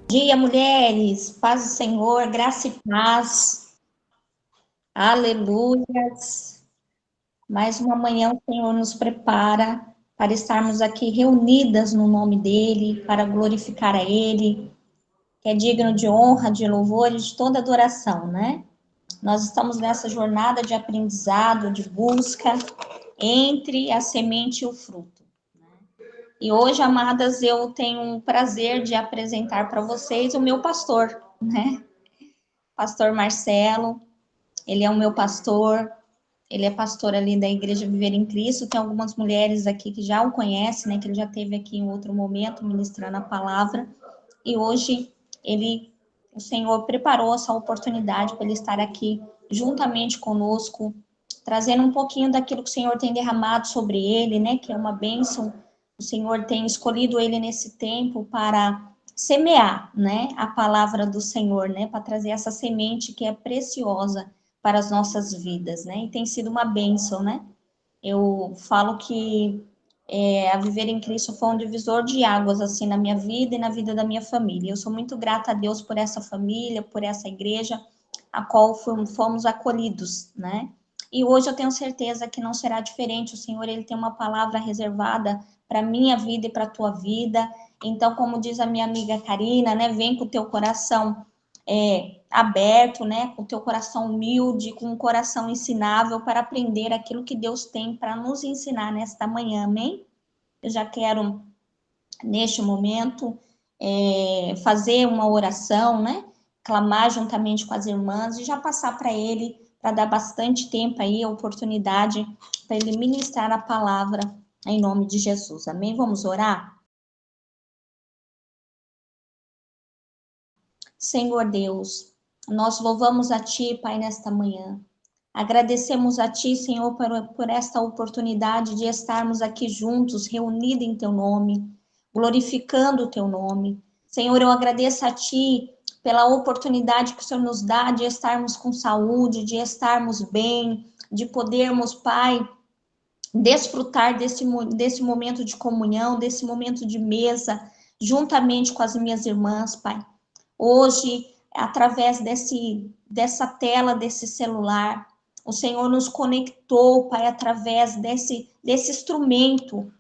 Dia, mulheres, paz do Senhor, graça e paz, aleluias. Mais uma manhã o Senhor nos prepara para estarmos aqui reunidas no nome dEle, para glorificar a Ele, que é digno de honra, de louvor e de toda adoração, né? Nós estamos nessa jornada de aprendizado, de busca entre a semente e o fruto. E hoje, amadas, eu tenho o prazer de apresentar para vocês o meu pastor, né? Pastor Marcelo. Ele é o meu pastor, ele é pastor ali da Igreja Viver em Cristo. Tem algumas mulheres aqui que já o conhecem, né? Que ele já esteve aqui em outro momento ministrando a palavra. E hoje o Senhor preparou essa oportunidade para ele estar aqui juntamente conosco, trazendo um pouquinho daquilo que o Senhor tem derramado sobre ele, né? Que é uma bênção. O Senhor tem escolhido ele nesse tempo para semear, né? A palavra do Senhor, né? Para trazer essa semente que é preciosa para as nossas vidas, né? E tem sido uma bênção, né? Eu falo que a Viver em Cristo foi um divisor de águas, assim, na minha vida e na vida da minha família. Eu sou muito grata a Deus por essa família, por essa igreja, a qual fomos acolhidos, né? E hoje eu tenho certeza que não será diferente. O Senhor, Ele tem uma palavra reservada para a minha vida e para a tua vida. Então, como diz a minha amiga Karina, né? Vem com o teu coração aberto, né, com o teu coração humilde, com um coração ensinável para aprender aquilo que Deus tem para nos ensinar nesta manhã, amém? Eu já quero, neste momento, fazer uma oração, né, clamar juntamente com as irmãs e já passar para ele, para dar bastante tempo aí, a oportunidade para ele ministrar a palavra em nome de Jesus, amém? Vamos orar? Senhor Deus, nós louvamos a Ti, Pai, nesta manhã. Agradecemos a Ti, Senhor, por esta oportunidade de estarmos aqui juntos, reunidos em Teu nome, glorificando o Teu nome. Senhor, eu agradeço a Ti pela oportunidade que o Senhor nos dá de estarmos com saúde, de estarmos bem, de podermos, Pai, desfrutar desse momento de comunhão, desse momento de mesa, juntamente com as minhas irmãs, Pai. Hoje, através dessa tela, desse celular, o Senhor nos conectou, Pai, através desse instrumento,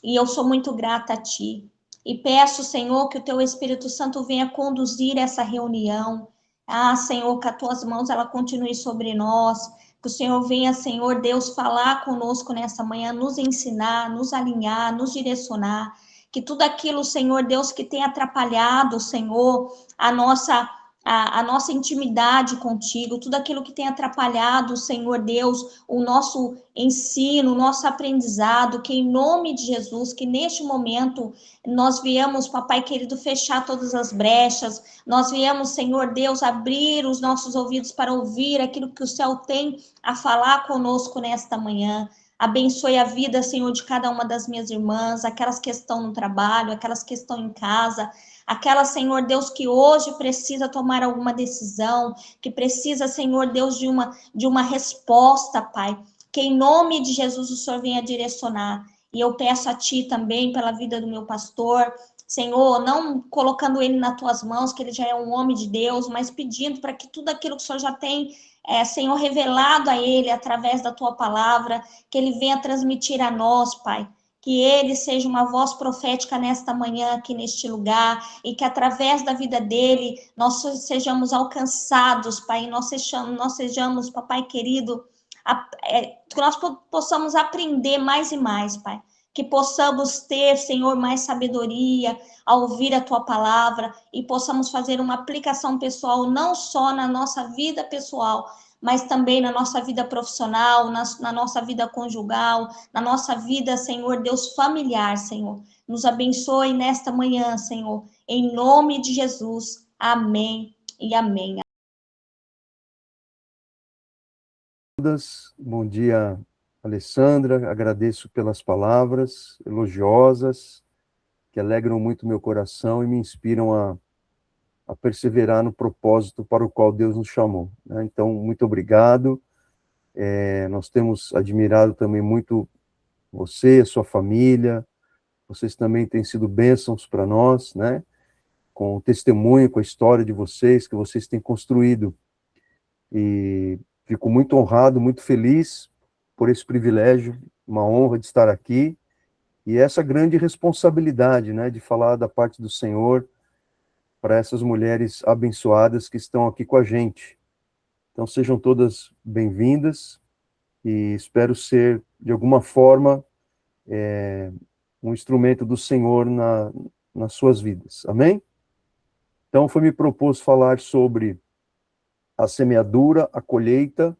e eu sou muito grata a Ti. E peço, Senhor, que o Teu Espírito Santo venha conduzir essa reunião. Ah, Senhor, que as Tuas mãos, ela continue sobre nós, que o Senhor venha, Senhor Deus, falar conosco nessa manhã, nos ensinar, nos alinhar, nos direcionar, que tudo aquilo, Senhor Deus, que tem atrapalhado, Senhor, a nossa intimidade contigo, tudo aquilo que tem atrapalhado, Senhor Deus, o nosso ensino, o nosso aprendizado, que em nome de Jesus, que neste momento nós viemos, Papai querido, fechar todas as brechas, nós viemos, Senhor Deus, abrir os nossos ouvidos para ouvir aquilo que o céu tem a falar conosco nesta manhã. Abençoe a vida, Senhor, de cada uma das minhas irmãs, aquelas que estão no trabalho, aquelas que estão em casa, aquela, Senhor Deus, que hoje precisa tomar alguma decisão, que precisa, Senhor Deus, de uma resposta, Pai, que em nome de Jesus o Senhor venha direcionar. E eu peço a Ti também pela vida do meu pastor, Senhor, não colocando ele nas Tuas mãos, que ele já é um homem de Deus, mas pedindo para que tudo aquilo que o Senhor já tem, Senhor, revelado a ele através da Tua palavra, que ele venha transmitir a nós, Pai, que ele seja uma voz profética nesta manhã, aqui neste lugar, e que através da vida dele, nós sejamos alcançados, Pai, nós sejamos, Papai querido, que nós possamos aprender mais e mais, Pai, que possamos ter, Senhor, mais sabedoria ao ouvir a Tua palavra e possamos fazer uma aplicação pessoal, não só na nossa vida pessoal, mas também na nossa vida profissional, na nossa vida conjugal, na nossa vida, Senhor Deus, familiar, Senhor. Nos abençoe nesta manhã, Senhor, em nome de Jesus. Amém e amém. Bom dia, Alessandra. Agradeço pelas palavras elogiosas, que alegram muito meu coração e me inspiram a perseverar no propósito para o qual Deus nos chamou, né? Então, muito obrigado. Nós temos admirado também muito você, sua família. Vocês também têm sido bênçãos para nós, né? com o testemunho, com a história de vocês, que vocês têm construído. E fico muito honrado, muito feliz por esse privilégio, uma honra de estar aqui, e essa grande responsabilidade, né, de falar da parte do Senhor para essas mulheres abençoadas que estão aqui com a gente. Então sejam todas bem-vindas, e espero ser, de alguma forma, um instrumento do Senhor nas suas vidas. Amém? Então foi me proposto falar sobre a semeadura, a colheita,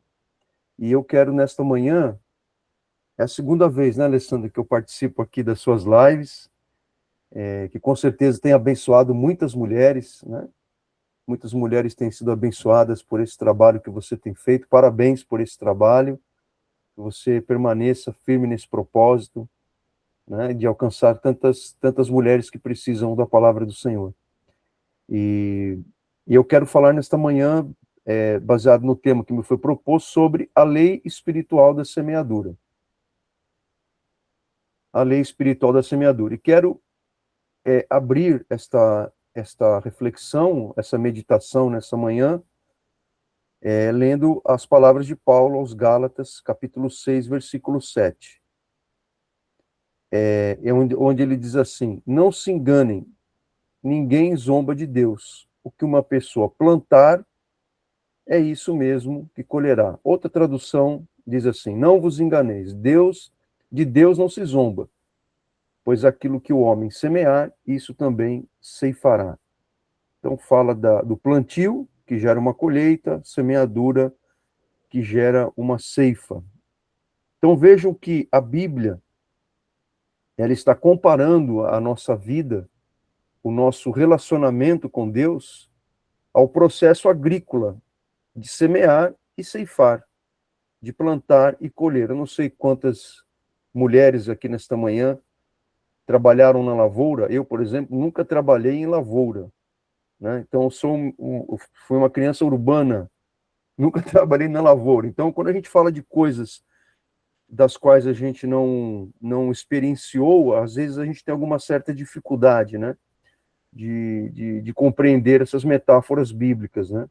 e eu quero nesta manhã, é a segunda vez, né, Alessandra, que eu participo aqui das suas lives, que com certeza tem abençoado muitas mulheres, né? Muitas mulheres têm sido abençoadas por esse trabalho que você tem feito. Parabéns por esse trabalho, que você permaneça firme nesse propósito, né, de alcançar tantas mulheres que precisam da palavra do Senhor. E eu quero falar nesta manhã, baseado no tema que me foi proposto, sobre a lei espiritual da semeadura. A lei espiritual da semeadura. E quero abrir esta reflexão, essa meditação nessa manhã, lendo as palavras de Paulo aos Gálatas, capítulo 6, versículo 7. Onde ele diz assim: não se enganem, ninguém zomba de Deus. O que uma pessoa plantar, é isso mesmo que colherá. Outra tradução diz assim: não vos enganeis, de Deus não se zomba, pois aquilo que o homem semear, isso também ceifará. Então fala do plantio, que gera uma colheita, semeadura, que gera uma ceifa. Então vejam que a Bíblia, ela está comparando a nossa vida, o nosso relacionamento com Deus, ao processo agrícola, de semear e ceifar, de plantar e colher. Eu não sei quantas mulheres aqui nesta manhã trabalharam na lavoura. Eu, por exemplo, nunca trabalhei em lavoura, né? Então, fui uma criança urbana, nunca trabalhei na lavoura. Então, quando a gente fala de coisas das quais a gente não experienciou, às vezes a gente tem alguma certa dificuldade, né, de compreender essas metáforas bíblicas, né?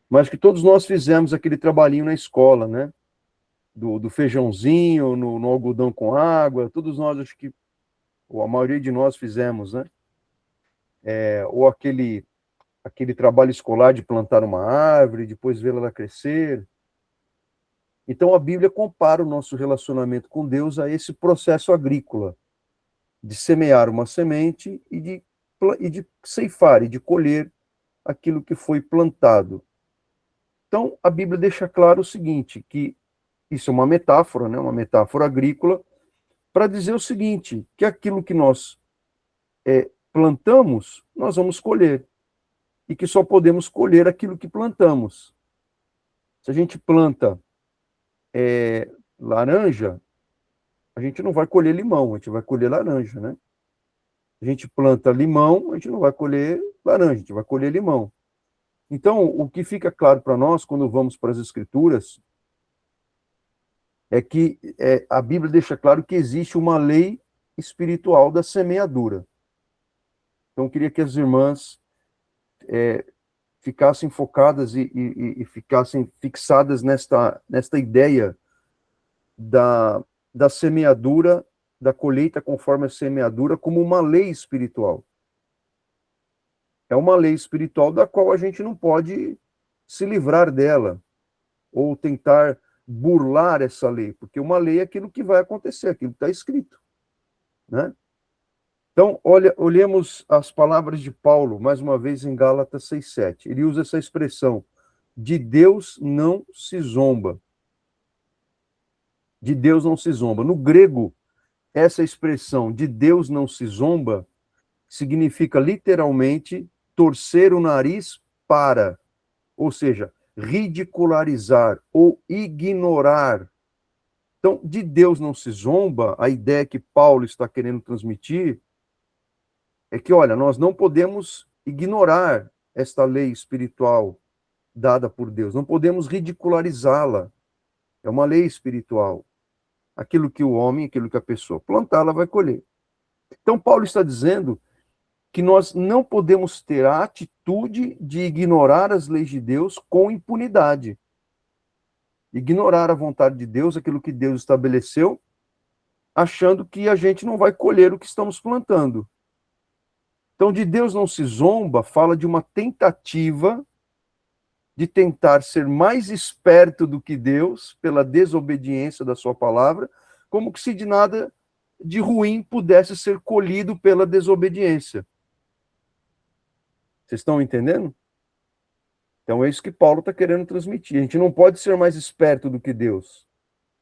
Mas que todos nós fizemos aquele trabalhinho na escola, né? Do feijãozinho, no algodão com água, todos nós, acho que, ou a maioria de nós fizemos, né? Ou aquele trabalho escolar de plantar uma árvore, depois vê-la crescer. Então a Bíblia compara o nosso relacionamento com Deus a esse processo agrícola, de semear uma semente e de ceifar, e de colher aquilo que foi plantado. Então a Bíblia deixa claro o seguinte, que isso é uma metáfora, né, uma metáfora agrícola, para dizer o seguinte, que aquilo que nós plantamos, nós vamos colher, e que só podemos colher aquilo que plantamos. Se a gente planta laranja, a gente não vai colher limão, a gente vai colher laranja, né? A gente planta limão, a gente não vai colher laranja, a gente vai colher limão. Então, o que fica claro para nós, quando vamos para as Escrituras, é que a Bíblia deixa claro que existe uma lei espiritual da semeadura. Então, eu queria que as irmãs ficassem focadas e ficassem fixadas nesta ideia da semeadura, da colheita conforme a semeadura, como uma lei espiritual. É uma lei espiritual da qual a gente não pode se livrar dela, ou tentar burlar essa lei, porque uma lei é aquilo que vai acontecer, aquilo que está escrito, né? Então, olhemos as palavras de Paulo, mais uma vez em Gálatas 6:7. Ele usa essa expressão, de Deus não se zomba. De Deus não se zomba. No grego, essa expressão, de Deus não se zomba, significa literalmente torcer o nariz para, ou seja, ridicularizar ou ignorar. Então, de Deus não se zomba, a ideia que Paulo está querendo transmitir é que, olha, nós não podemos ignorar esta lei espiritual dada por Deus, não podemos ridicularizá-la. É uma lei espiritual. Aquilo que o homem, aquilo que a pessoa plantar, ela vai colher. Então, Paulo está dizendo que nós não podemos ter a atitude de ignorar as leis de Deus com impunidade. Ignorar a vontade de Deus, aquilo que Deus estabeleceu, achando que a gente não vai colher o que estamos plantando. Então, de Deus não se zomba, fala de uma tentativa de tentar ser mais esperto do que Deus, pela desobediência da sua palavra, como que se de nada de ruim pudesse ser colhido pela desobediência. Vocês estão entendendo? Então é isso que Paulo está querendo transmitir. A gente não pode ser mais esperto do que Deus.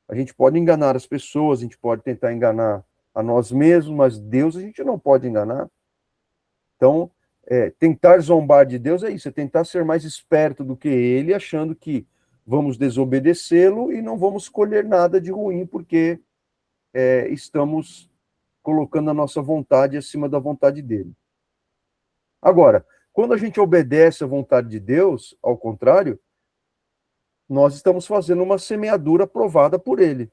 A gente pode enganar as pessoas, a gente pode tentar enganar a nós mesmos, mas Deus a gente não pode enganar. Então, tentar zombar de Deus é isso, é tentar ser mais esperto do que Ele, achando que vamos desobedecê-lo e não vamos colher nada de ruim, porque estamos colocando a nossa vontade acima da vontade dele. Agora, quando a gente obedece à vontade de Deus, ao contrário, nós estamos fazendo uma semeadura aprovada por Ele.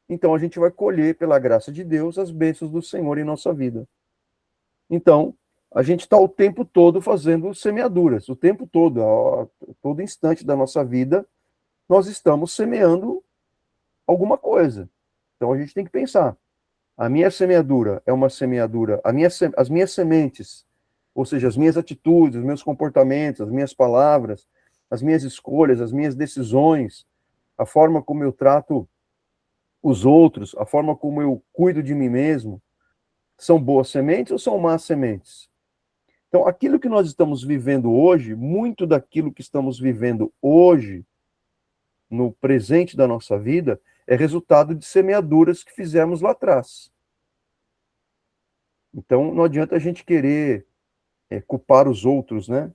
Então, a gente vai colher, pela graça de Deus, as bênçãos do Senhor em nossa vida. Então, a gente está o tempo todo fazendo semeaduras, o tempo todo, a todo instante da nossa vida, nós estamos semeando alguma coisa. Então, a gente tem que pensar, a minha semeadura é uma semeadura, as minhas sementes, ou seja, as minhas atitudes, os meus comportamentos, as minhas palavras, as minhas escolhas, as minhas decisões, a forma como eu trato os outros, a forma como eu cuido de mim mesmo, são boas sementes ou são más sementes? Então, aquilo que nós estamos vivendo hoje, muito daquilo que estamos vivendo hoje, no presente da nossa vida, é resultado de semeaduras que fizemos lá atrás. Então, não adianta a gente querer culpar os outros, né?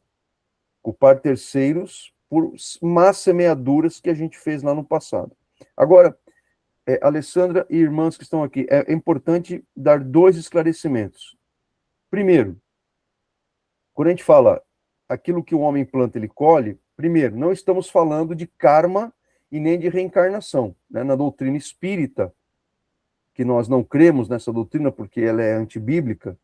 Culpar terceiros por más semeaduras que a gente fez lá no passado. Agora, Alessandra e irmãs que estão aqui, é importante dar 2 esclarecimentos. Primeiro, quando a gente fala aquilo que o homem planta, ele colhe, primeiro, não estamos falando de karma e nem de reencarnação. Né? Na doutrina espírita, que nós não cremos nessa doutrina porque ela é antibíblica,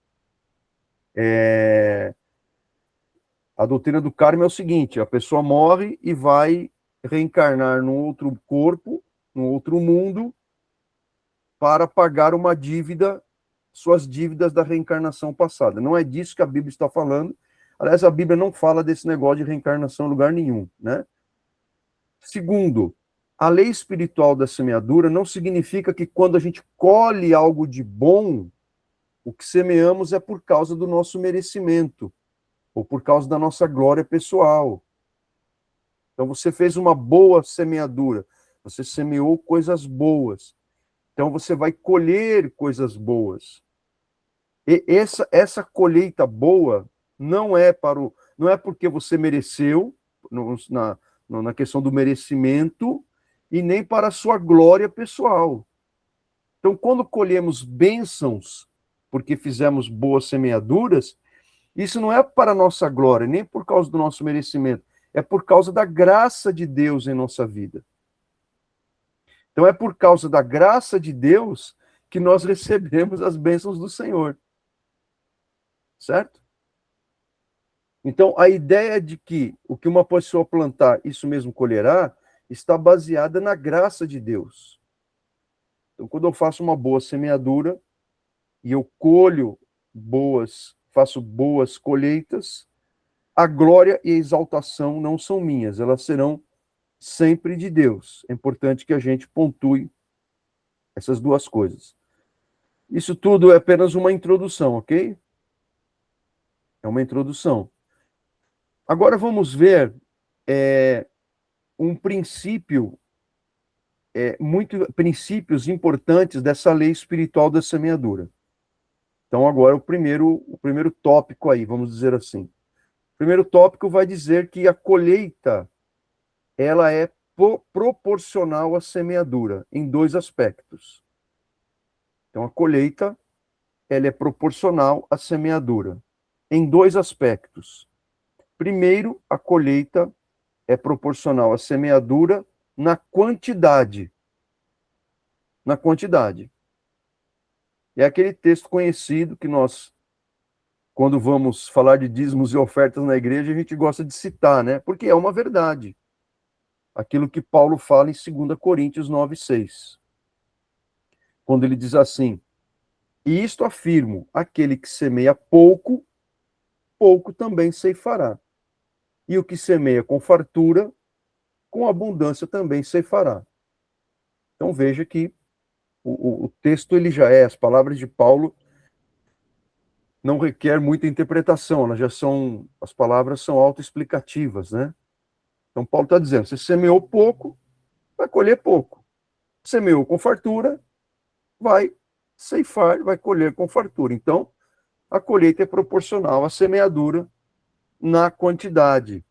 a doutrina do karma é o seguinte, a pessoa morre e vai reencarnar num outro corpo, num outro mundo, para pagar uma dívida, suas dívidas da reencarnação passada. Não é disso que a Bíblia está falando. Aliás, a Bíblia não fala desse negócio de reencarnação em lugar nenhum, né? Segundo, a lei espiritual da semeadura não significa que quando a gente colhe algo de bom, o que semeamos é por causa do nosso merecimento, ou por causa da nossa glória pessoal. Então, você fez uma boa semeadura, você semeou coisas boas. Então, você vai colher coisas boas. E essa colheita boa não é porque você mereceu, na questão do merecimento, e nem para a sua glória pessoal. Então, quando colhemos bênçãos, porque fizemos boas semeaduras, isso não é para a nossa glória, nem por causa do nosso merecimento, é por causa da graça de Deus em nossa vida. Então, é por causa da graça de Deus que nós recebemos as bênçãos do Senhor. Certo? Então, a ideia de que o que uma pessoa plantar, isso mesmo colherá, está baseada na graça de Deus. Então, quando eu faço uma boa semeadura e eu colho faço boas colheitas, a glória e a exaltação não são minhas, elas serão sempre de Deus. É importante que a gente pontue essas duas coisas. Isso tudo é apenas uma introdução, ok? É uma introdução. Agora vamos ver um princípio, princípios importantes dessa lei espiritual da semeadura. Então agora o primeiro tópico aí, vamos dizer assim. O primeiro tópico vai dizer que a colheita ela é proporcional à semeadura em 2 aspectos. Então a colheita ela é proporcional à semeadura em 2 aspectos. Primeiro, a colheita é proporcional à semeadura na quantidade. Na quantidade. É aquele texto conhecido que nós quando vamos falar de dízimos e ofertas na igreja, a gente gosta de citar, né? Porque é uma verdade. Aquilo que Paulo fala em 2 Coríntios 9:6. Quando ele diz assim: "E isto afirmo, aquele que semeia pouco, pouco também ceifará. E o que semeia com fartura, com abundância também ceifará." Então veja que o texto ele já é, as palavras de Paulo não requer muita interpretação, elas já são, as palavras são autoexplicativas, né? Então Paulo está dizendo, você semeou pouco, vai colher pouco. Semeou com fartura, vai ceifar, vai colher com fartura. Então, a colheita é proporcional à semeadura na quantidade.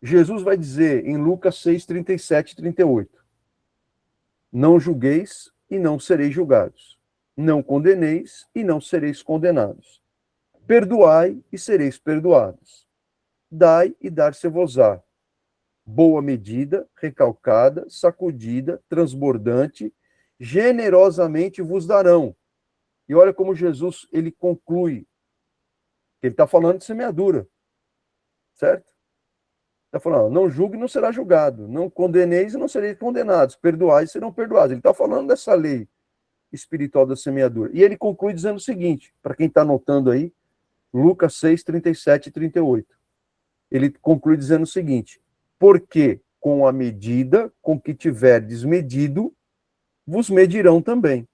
Jesus vai dizer em Lucas 6, 37 e 38, não julgueis e não sereis julgados. Não condeneis e não sereis condenados. Perdoai e sereis perdoados. Dai e dar-se-vos-á. Boa medida, recalcada, sacudida, transbordante, generosamente vos darão. E olha como Jesus ele conclui. Ele está falando de semeadura, certo? Está falando, não julgue e não será julgado. Não condeneis e não sereis condenados. Perdoai e serão perdoados. Ele está falando dessa lei espiritual da semeadura. E ele conclui dizendo o seguinte, para quem está anotando aí, Lucas 6, 37 e 38. Ele conclui dizendo o seguinte, porque com a medida com que tiverdes medido, vos medirão também.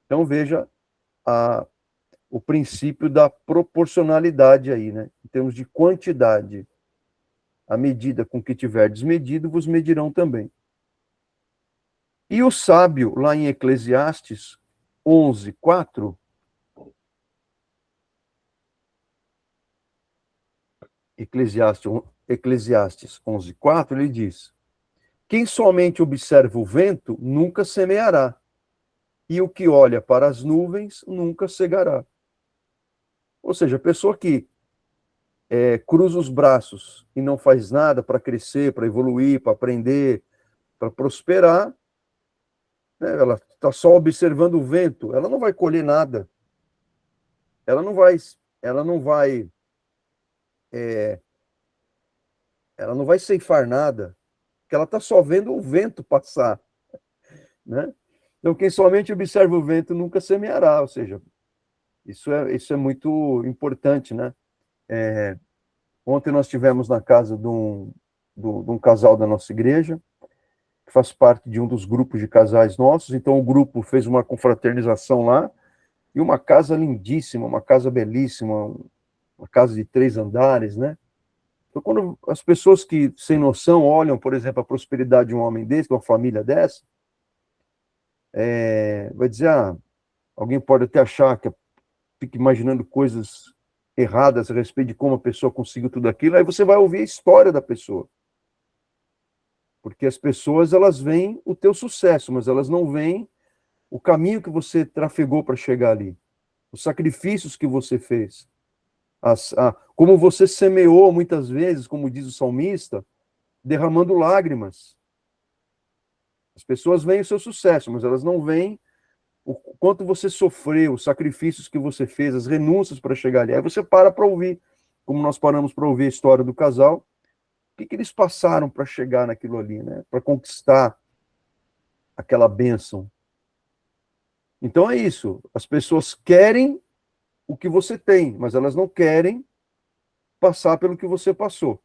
Então veja o princípio da proporcionalidade aí, né? Em termos de quantidade. A medida com que tiverdes medido, vos medirão também. E o sábio, lá em Eclesiastes 11, 4, Eclesiastes 11, 4, ele diz, quem somente observa o vento, nunca semeará, e o que olha para as nuvens, nunca cegará. Ou seja, a pessoa que cruza os braços e não faz nada para crescer, para evoluir, para aprender, para prosperar, né, ela está só observando o vento, ela não vai colher nada. Ela não vai, ela não vai, ela não vai ceifar nada, porque ela está só vendo o vento passar, né? Então, quem somente observa o vento nunca semeará, ou seja, isso é muito importante, né? Ontem nós estivemos na casa de um casal da nossa igreja, que faz parte de um dos grupos de casais nossos, então o grupo fez uma confraternização lá, e uma casa lindíssima, uma casa belíssima, uma casa de 3 andares, né? Então, quando as pessoas que, sem noção, olham, por exemplo, a prosperidade de um homem desse, de uma família dessa, vai dizer, alguém pode até achar que fica imaginando coisas erradas a respeito de como a pessoa conseguiu tudo aquilo, aí você vai ouvir a história da pessoa. Porque as pessoas, elas veem o teu sucesso, mas elas não veem o caminho que você trafegou para chegar ali, os sacrifícios que você fez, como você semeou muitas vezes, como diz o salmista, derramando lágrimas. As pessoas veem o seu sucesso, mas elas não veem o quanto você sofreu, os sacrifícios que você fez, as renúncias para chegar ali. Aí você para ouvir, como nós paramos para ouvir a história do casal, o que eles passaram para chegar naquilo ali, né? Para conquistar aquela bênção. Então é isso. As pessoas querem o que você tem, mas elas não querem passar pelo que você passou.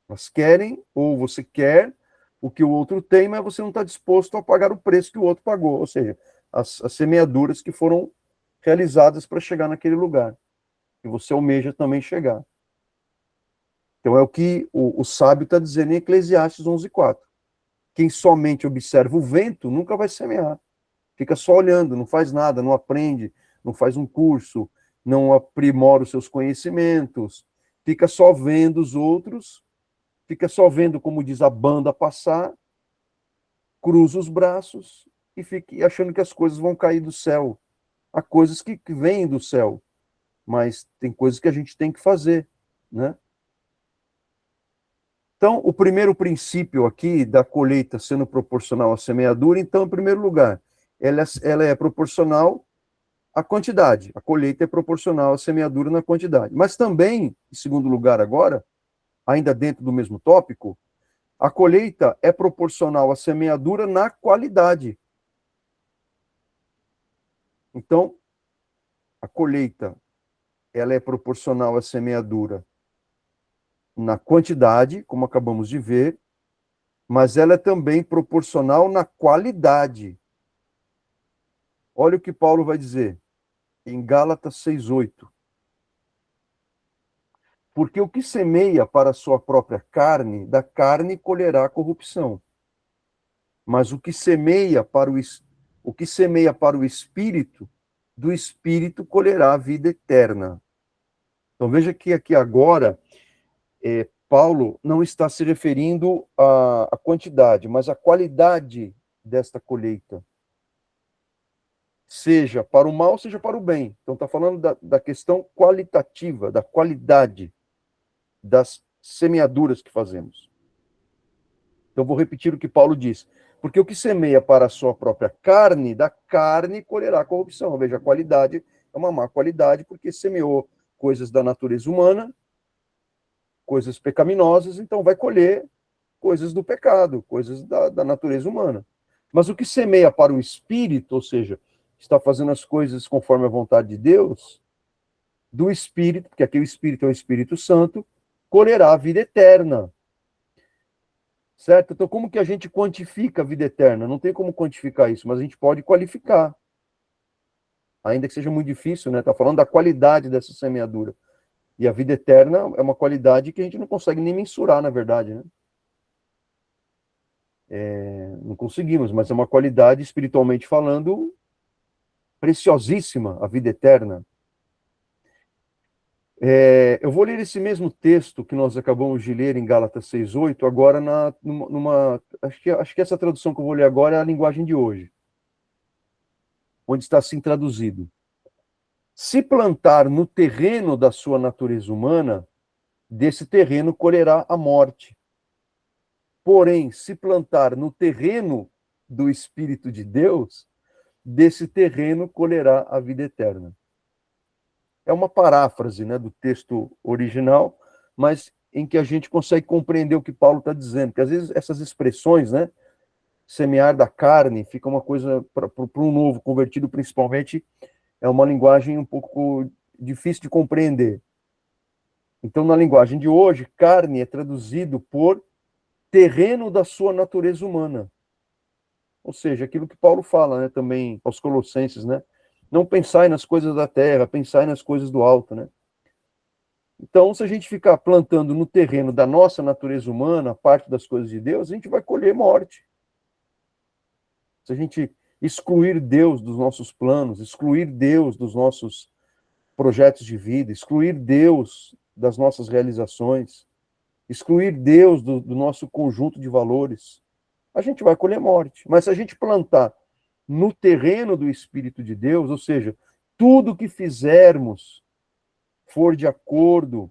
Elas querem, ou você quer o que o outro tem, mas você não está disposto a pagar o preço que o outro pagou. Ou seja, as semeaduras que foram realizadas para chegar naquele lugar. E você almeja também chegar. Então é o que o sábio está dizendo em Eclesiastes 11:4. Quem somente observa o vento nunca vai semear. Fica só olhando, não faz nada, não aprende, não faz um curso, não aprimora os seus conhecimentos, fica só vendo os outros, fica só vendo, como diz, a banda passar, cruza os braços e fica achando que as coisas vão cair do céu. Há coisas que vêm do céu, mas tem coisas que a gente tem que fazer, né? Então, o primeiro princípio aqui da colheita sendo proporcional à semeadura, então, em primeiro lugar, ela é proporcional à quantidade. A colheita é proporcional à semeadura na quantidade. Mas também, em segundo lugar agora, ainda dentro do mesmo tópico, a colheita é proporcional à semeadura na qualidade. Então, a colheita, ela é proporcional à semeadura na quantidade, como acabamos de ver, mas ela é também proporcional na qualidade. Olha o que Paulo vai dizer em Gálatas 6:8. Porque o que semeia para a sua própria carne, da carne colherá corrupção. Mas o que semeia para o espírito, do espírito colherá a vida eterna. Então veja que aqui agora Paulo não está se referindo à quantidade, mas à qualidade desta colheita. Seja para o mal, seja para o bem. Então está falando da questão qualitativa, da qualidade das semeaduras que fazemos. Então vou repetir o que Paulo diz. Porque o que semeia para a sua própria carne, da carne colherá corrupção. Veja, a qualidade é uma má qualidade, porque semeou coisas da natureza humana, coisas pecaminosas, então vai colher coisas do pecado, coisas da natureza humana. Mas o que semeia para o espírito, ou seja, está fazendo as coisas conforme a vontade de Deus, do espírito, porque aqui o espírito é o Espírito Santo, colherá a vida eterna. Certo? Então, como que a gente quantifica a vida eterna? Não tem como quantificar isso, mas a gente pode qualificar. Ainda que seja muito difícil, né? Está falando da qualidade dessa semeadura. E a vida eterna é uma qualidade que a gente não consegue nem mensurar, na verdade, né? Não conseguimos, mas é uma qualidade, espiritualmente falando, preciosíssima, a vida eterna. Eu vou ler esse mesmo texto que nós acabamos de ler em Gálatas 6:8, agora acho que essa tradução que eu vou ler agora é a linguagem de hoje, onde está assim traduzido. Se plantar no terreno da sua natureza humana, desse terreno colherá a morte. Porém, se plantar no terreno do Espírito de Deus, desse terreno colherá a vida eterna. É uma paráfrase, né, do texto original, mas em que a gente consegue compreender o que Paulo está dizendo. Porque às vezes essas expressões, né, semear da carne, fica uma coisa, para um novo convertido principalmente, é uma linguagem um pouco difícil de compreender. Então, na linguagem de hoje, carne é traduzido por terreno da sua natureza humana. Ou seja, aquilo que Paulo fala, né, também aos Colossenses, né? Não pensai nas coisas da terra, pensai nas coisas do alto, né? Então, se a gente ficar plantando no terreno da nossa natureza humana, parte das coisas de Deus, a gente vai colher morte. Se a gente excluir Deus dos nossos planos, excluir Deus dos nossos projetos de vida, excluir Deus das nossas realizações, excluir Deus do nosso conjunto de valores, a gente vai colher morte. Mas se a gente plantar no terreno do Espírito de Deus, ou seja, tudo que fizermos for de acordo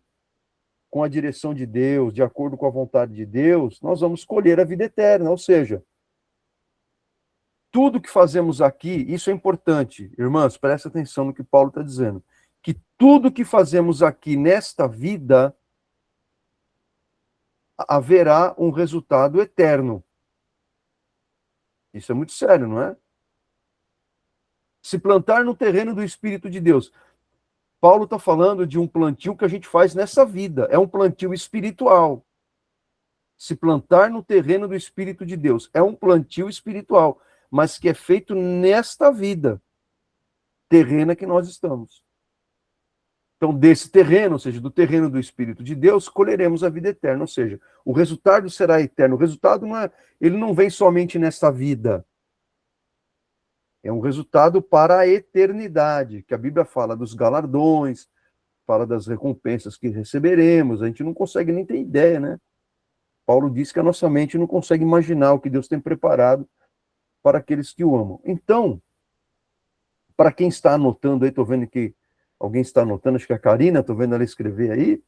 com a direção de Deus, de acordo com a vontade de Deus, nós vamos colher a vida eterna. Ou seja, tudo que fazemos aqui, isso é importante. Irmãs, presta atenção no que Paulo está dizendo. Que tudo que fazemos aqui nesta vida haverá um resultado eterno. Isso é muito sério, não é? Se plantar no terreno do Espírito de Deus. Paulo está falando de um plantio que a gente faz nessa vida. É um plantio espiritual. Se plantar no terreno do Espírito de Deus. É um plantio espiritual, mas que é feito nesta vida terrena que nós estamos. Então, desse terreno, ou seja, do terreno do Espírito de Deus, colheremos a vida eterna. Ou seja, o resultado será eterno. O resultado ele não vem somente nesta vida. É um resultado para a eternidade, que a Bíblia fala dos galardões, fala das recompensas que receberemos. A gente não consegue nem ter ideia, né? Paulo diz que a nossa mente não consegue imaginar o que Deus tem preparado para aqueles que o amam. Então, para quem está anotando aí, estou vendo que alguém está anotando, acho que a Karina, estou vendo ela escrever aí,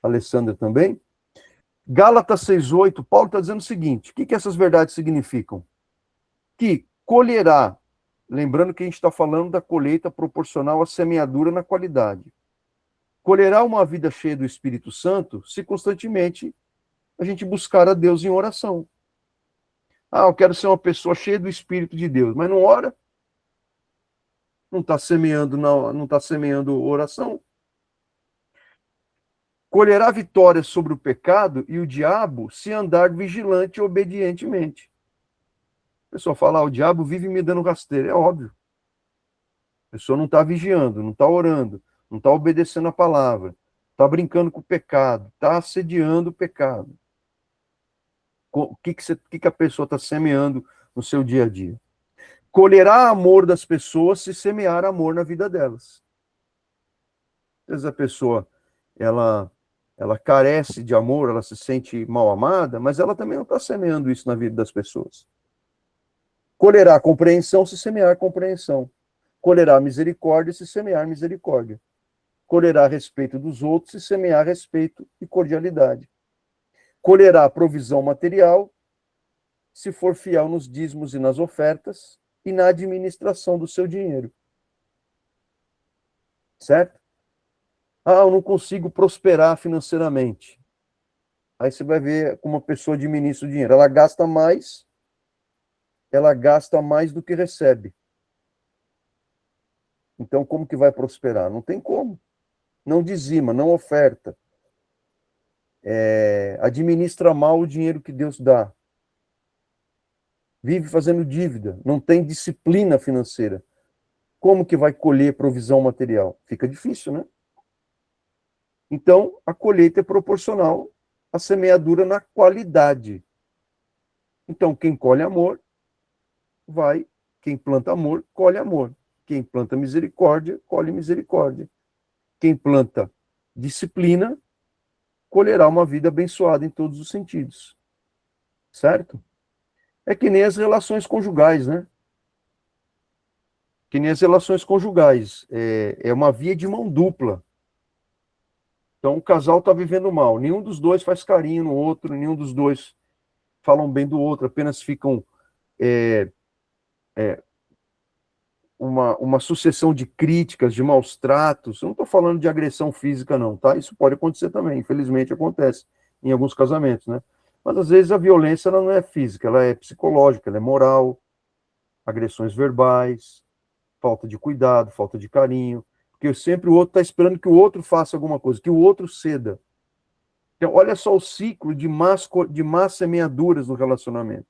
a Alessandra também. Gálatas 6:8, Paulo está dizendo o seguinte: o que essas verdades significam? Que colherá lembrando que a gente está falando da colheita proporcional à semeadura na qualidade. Colherá uma vida cheia do Espírito Santo se constantemente a gente buscar a Deus em oração. Ah, eu quero ser uma pessoa cheia do Espírito de Deus, mas não ora, não está semeando, não está semeando oração. Colherá vitória sobre o pecado e o diabo se andar vigilante e obedientemente. A pessoa fala, o diabo vive me dando rasteiro. É óbvio. A pessoa não está vigiando, não está orando, não está obedecendo a palavra, está brincando com o pecado, está assediando o pecado. O que a pessoa está semeando no seu dia a dia? Colherá amor das pessoas se semear amor na vida delas. Às vezes a pessoa, ela carece de amor, ela se sente mal amada, mas ela também não está semeando isso na vida das pessoas. Colherá compreensão se semear compreensão. Colherá misericórdia se semear misericórdia. Colherá respeito dos outros se semear respeito e cordialidade. Colherá provisão material se for fiel nos dízimos e nas ofertas e na administração do seu dinheiro. Certo? Ah, eu não consigo prosperar financeiramente. Aí você vai ver como uma pessoa administra o dinheiro. Ela gasta mais do que recebe. Então, como que vai prosperar? Não tem como. Não dizima, não oferta. Administra mal o dinheiro que Deus dá. Vive fazendo dívida. Não tem disciplina financeira. Como que vai colher provisão material? Fica difícil, né? Então, a colheita é proporcional à semeadura na qualidade. Então, quem colhe amor, quem planta amor, colhe amor. Quem planta misericórdia, colhe misericórdia. Quem planta disciplina, colherá uma vida abençoada em todos os sentidos. Certo? É que nem as relações conjugais, né? Que nem as relações conjugais. É uma via de mão dupla. Então, o casal está vivendo mal. Nenhum dos dois faz carinho no outro, nenhum dos dois falam bem do outro, apenas ficam uma sucessão de críticas, de maus tratos. Eu não estou falando de agressão física, não, tá? Isso pode acontecer também, infelizmente acontece em alguns casamentos, né? Mas, às vezes, a violência ela não é física, ela é psicológica, ela é moral, agressões verbais, falta de cuidado, falta de carinho, porque sempre o outro está esperando que o outro faça alguma coisa, que o outro ceda. Então, olha só o ciclo de más semeaduras no relacionamento.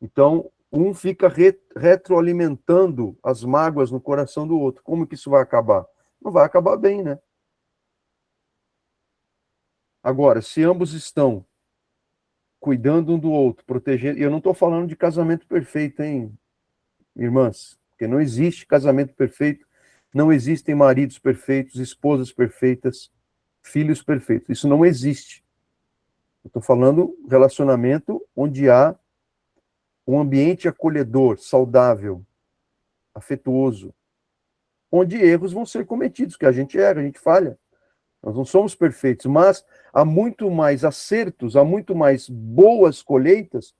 Então, um fica retroalimentando as mágoas no coração do outro. Como que isso vai acabar? Não vai acabar bem, né? Agora, se ambos estão cuidando um do outro, protegendo... Eu não estou falando de casamento perfeito, hein, irmãs? Porque não existe casamento perfeito, não existem maridos perfeitos, esposas perfeitas, filhos perfeitos. Isso não existe. Eu estou falando relacionamento onde há um ambiente acolhedor, saudável, afetuoso, onde erros vão ser cometidos, que a gente erra, a gente falha. Nós não somos perfeitos, mas há muito mais acertos, há muito mais boas colheitas,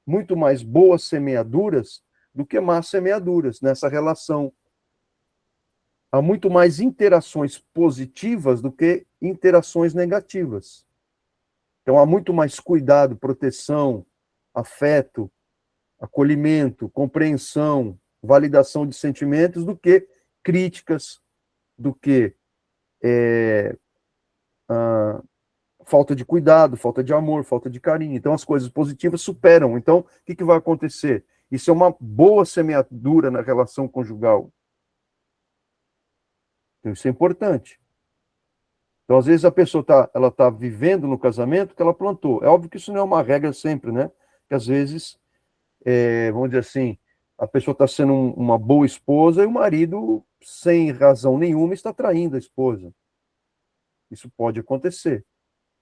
muito mais boas semeaduras do que más semeaduras nessa relação. Há muito mais interações positivas do que interações negativas. Então há muito mais cuidado, proteção, afeto, acolhimento, compreensão, validação de sentimentos do que críticas, do que falta de cuidado, falta de amor, falta de carinho. Então, as coisas positivas superam. Então, o que vai acontecer? Isso é uma boa semeadura na relação conjugal. Então, isso é importante. Então, às vezes, a pessoa ela tá vivendo no casamento que ela plantou. É óbvio que isso não é uma regra sempre, né? Que, às vezes, vamos dizer assim, a pessoa está sendo uma boa esposa e o marido, sem razão nenhuma, está traindo a esposa. Isso pode acontecer,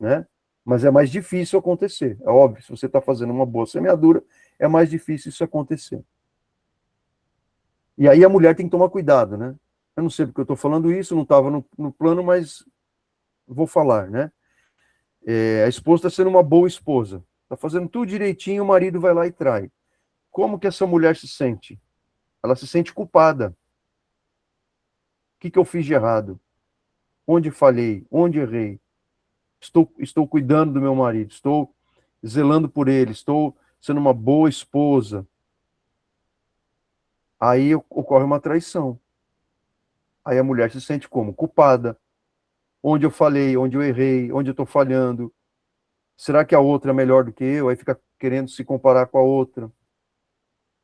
né? Mas é mais difícil acontecer. É óbvio, se você está fazendo uma boa semeadura, é mais difícil isso acontecer. E aí a mulher tem que tomar cuidado, né? Eu não sei porque eu estou falando isso, não estava no plano, mas vou falar, né? A esposa está sendo uma boa esposa, está fazendo tudo direitinho, o marido vai lá e trai. Como que essa mulher se sente? Ela se sente culpada. O que eu fiz de errado? Onde falhei? Onde errei? Estou cuidando do meu marido, estou zelando por ele, estou sendo uma boa esposa. Aí ocorre uma traição. Aí a mulher se sente como? Culpada. Onde eu falei, onde eu errei, onde eu estou falhando. Será que a outra é melhor do que eu? Aí fica querendo se comparar com a outra.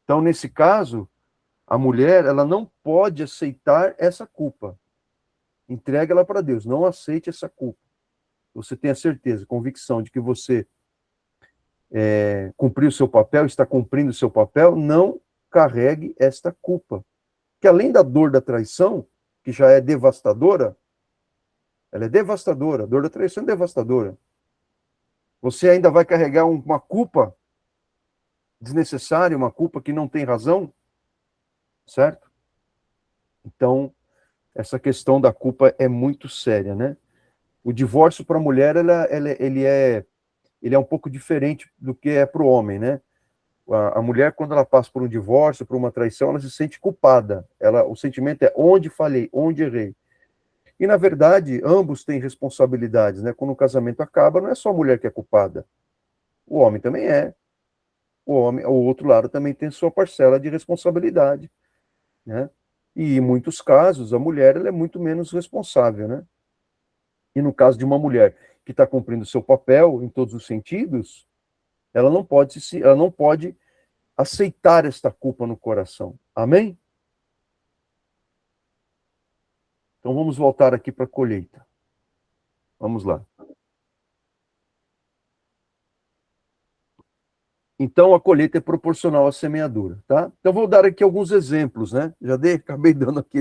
Então, nesse caso, a mulher, ela não pode aceitar essa culpa. Entrega ela para Deus. Não aceite essa culpa. Você tem a certeza, convicção de que você cumpriu o seu papel, está cumprindo o seu papel, não carregue esta culpa. Que além da dor da traição, que já é devastadora, ela é devastadora, a dor da traição é devastadora. Você ainda vai carregar uma culpa desnecessária, uma culpa que não tem razão, certo? Então, essa questão da culpa é muito séria, né? O divórcio para a mulher, ele é um pouco diferente do que é para o homem, né? A mulher, quando ela passa por um divórcio, por uma traição, ela se sente culpada. O sentimento é onde falhei, onde errei. E, na verdade, ambos têm responsabilidades, né? Quando o casamento acaba, não é só a mulher que é culpada. O homem também é. O outro lado também tem sua parcela de responsabilidade, né? E, em muitos casos, a mulher ela é muito menos responsável, né? E no caso de uma mulher que está cumprindo seu papel em todos os sentidos, ela não pode aceitar esta culpa no coração. Amém? Então vamos voltar aqui para a colheita. Vamos lá. Então a colheita é proporcional à semeadura, tá? Então vou dar aqui alguns exemplos, né? Acabei dando aqui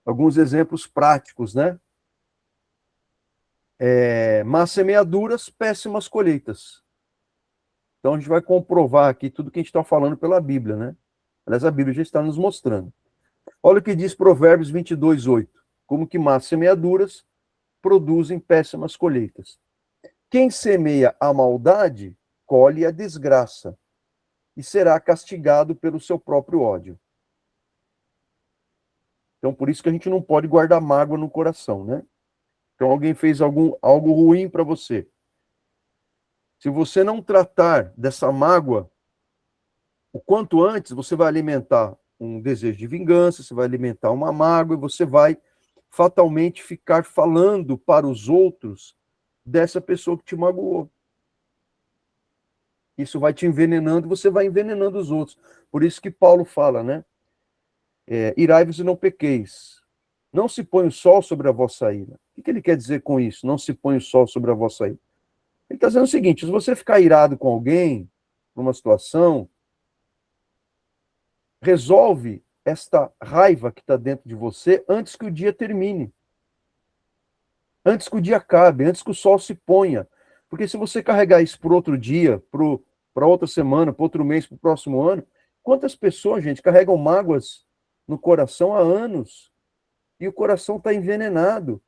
alguns exemplos práticos, né? Más semeaduras, péssimas colheitas. Então a gente vai comprovar aqui tudo que a gente está falando pela Bíblia, né? Aliás, a Bíblia já está nos mostrando. Olha o que diz Provérbios 22:8. Como que más semeaduras produzem péssimas colheitas. Quem semeia a maldade, colhe a desgraça e será castigado pelo seu próprio ódio. Então, por isso que a gente não pode guardar mágoa no coração, né? Então, alguém fez algo ruim para você. Se você não tratar dessa mágoa, o quanto antes, você vai alimentar um desejo de vingança, você vai alimentar uma mágoa e você vai fatalmente ficar falando para os outros dessa pessoa que te magoou. Isso vai te envenenando, você vai envenenando os outros. Por isso que Paulo fala, né? Irai-vos e não pequeis. Não se põe o sol sobre a vossa ira. O que ele quer dizer com isso? Não se põe o sol sobre a vossa ira. Ele está dizendo o seguinte: se você ficar irado com alguém, numa situação, resolve esta raiva que está dentro de você antes que o dia termine. Antes que o dia acabe, antes que o sol se ponha. Porque se você carregar isso para outro dia, para outra semana, para outro mês, para o próximo ano, quantas pessoas, gente, carregam mágoas no coração há anos e o coração está envenenado.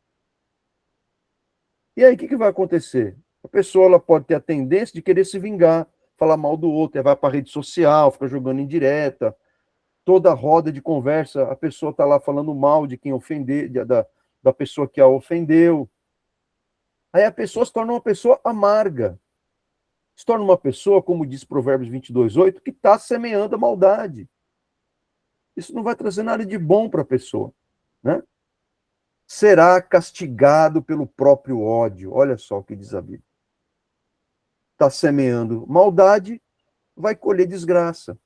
E aí, o que vai acontecer? A pessoa ela pode ter a tendência de querer se vingar, falar mal do outro, vai para a rede social, fica jogando indireta, toda roda de conversa, a pessoa está lá falando mal de quem ofender, da pessoa que a ofendeu. Aí a pessoa se torna uma pessoa amarga. Se torna uma pessoa, como diz Provérbios 22:8, que está semeando a maldade. Isso não vai trazer nada de bom para a pessoa, né? Será castigado pelo próprio ódio. Olha só o que diz a Bíblia. Está semeando maldade, vai colher desgraça.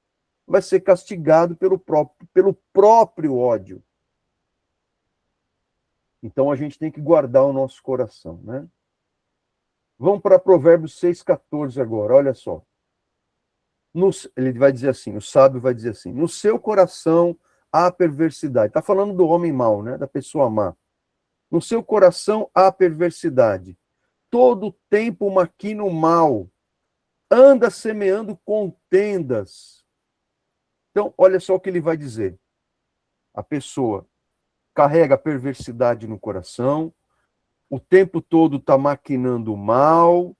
Vai ser castigado pelo próprio ódio. Então a gente tem que guardar o nosso coração, né? Vamos para Provérbios 6,14 agora, olha só. Ele vai dizer assim, o sábio vai dizer assim: no seu coração há perversidade. Está falando do homem mau, né? Da pessoa má. No seu coração há perversidade. Todo tempo maquina o mal. Anda semeando contendas. Então, olha só o que ele vai dizer. A pessoa carrega a perversidade no coração, o tempo todo está maquinando o mal,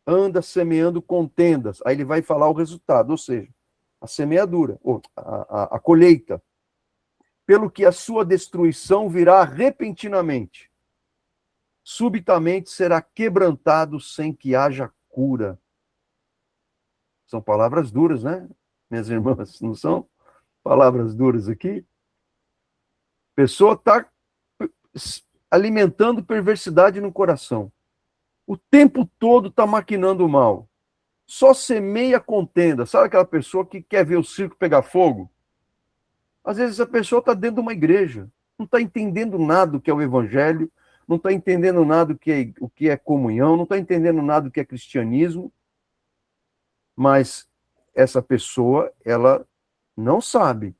anda semeando contendas. Aí ele vai falar o resultado, ou seja, a semeadura, ou a colheita, pelo que a sua destruição virá repentinamente. Subitamente será quebrantado sem que haja cura. São palavras duras, né, minhas irmãs? Não são palavras duras aqui? A pessoa está alimentando perversidade no coração. O tempo todo está maquinando o mal. Só semeia contenda. Sabe aquela pessoa que quer ver o circo pegar fogo? Às vezes a pessoa está dentro de uma igreja, não está entendendo nada do que é o evangelho, não está entendendo nada o que é comunhão, não está entendendo nada do que é cristianismo, mas essa pessoa, ela não sabe,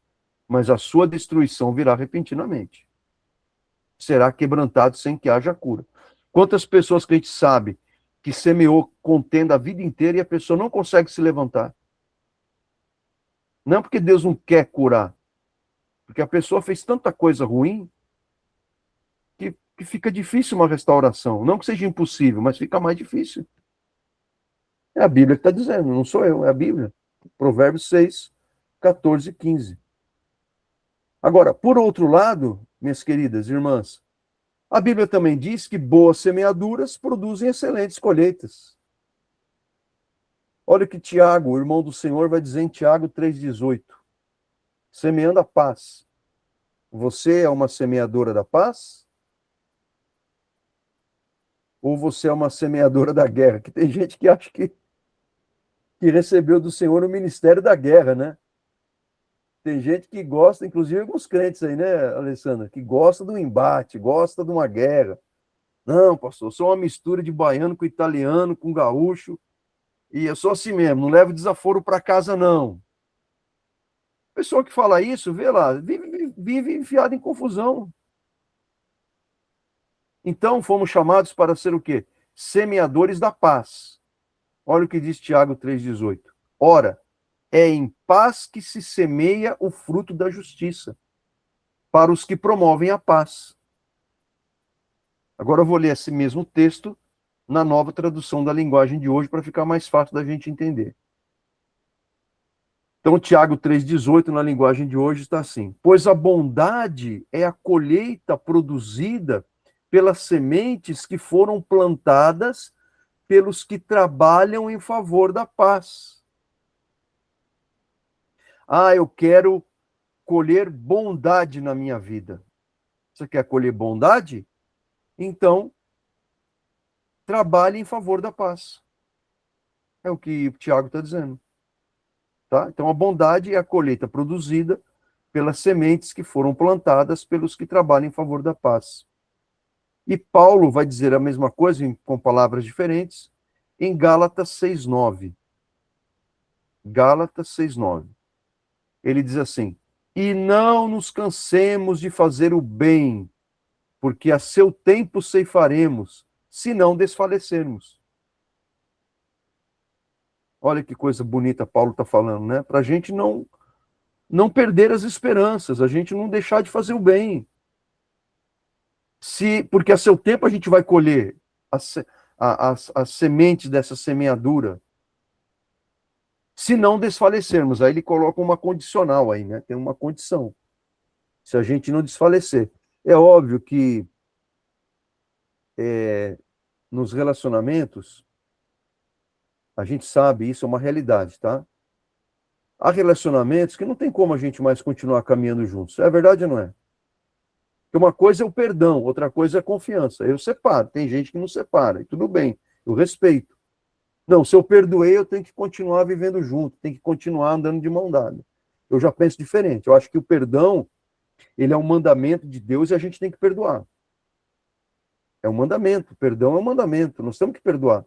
mas a sua destruição virá repentinamente. Será quebrantado sem que haja cura. Quantas pessoas que a gente sabe que semeou contenda a vida inteira e a pessoa não consegue se levantar? Não porque Deus não quer curar, porque a pessoa fez tanta coisa ruim que fica difícil uma restauração. Não que seja impossível, mas fica mais difícil. É a Bíblia que está dizendo, não sou eu, é a Bíblia. Provérbios 6, 14 e 15. Agora, por outro lado, minhas queridas irmãs, a Bíblia também diz que boas semeaduras produzem excelentes colheitas. Olha o que Tiago, o irmão do Senhor, vai dizer em Tiago 3,18. Semeando a paz. Você é uma semeadora da paz? Ou você é uma semeadora da guerra? Que tem gente que acha que recebeu do Senhor o ministério da guerra, né? Tem gente que gosta, inclusive alguns crentes aí, né, Alessandra, que gosta do embate, gosta de uma guerra. Não, pastor, eu sou uma mistura de baiano com italiano, com gaúcho, e eu sou assim mesmo, não levo desaforo para casa, não. Pessoa que fala isso, vê lá, vive enfiado em confusão. Então, fomos chamados para ser o quê? Semeadores da paz. Olha o que diz Tiago 3,18. Ora, é em paz que se semeia o fruto da justiça, para os que promovem a paz. Agora eu vou ler esse mesmo texto na nova tradução da linguagem de hoje, para ficar mais fácil da gente entender. Então, Tiago 3,18, na linguagem de hoje, está assim: pois a bondade é a colheita produzida pelas sementes que foram plantadas pelos que trabalham em favor da paz. Ah, eu quero colher bondade na minha vida. Você quer colher bondade? Então, trabalhe em favor da paz. É o que o Tiago está dizendo. Tá? Então, a bondade é a colheita produzida pelas sementes que foram plantadas pelos que trabalham em favor da paz. E Paulo vai dizer a mesma coisa, com palavras diferentes, em Gálatas 6,9. Gálatas 6,9. Ele diz assim: e não nos cansemos de fazer o bem, porque a seu tempo ceifaremos, se não desfalecermos. Olha que coisa bonita Paulo está falando, né? Para a gente não perder as esperanças, a gente não deixar de fazer o bem. Porque a seu tempo a gente vai colher as sementes dessa semeadura, se não desfalecermos. Aí ele coloca uma condicional aí, né? Tem uma condição. Se a gente não desfalecer. É óbvio que nos relacionamentos, a gente sabe, isso é uma realidade, tá? Há relacionamentos que não tem como a gente mais continuar caminhando juntos. É verdade ou não é? Porque uma coisa é o perdão, outra coisa é a confiança. Eu separo, tem gente que não separa, e tudo bem, eu respeito. Não, se eu perdoei, eu tenho que continuar vivendo junto, tenho que continuar andando de mão dada. Eu já penso diferente. Eu acho que o perdão, ele é um mandamento de Deus e a gente tem que perdoar. É um mandamento, o perdão é um mandamento, nós temos que perdoar.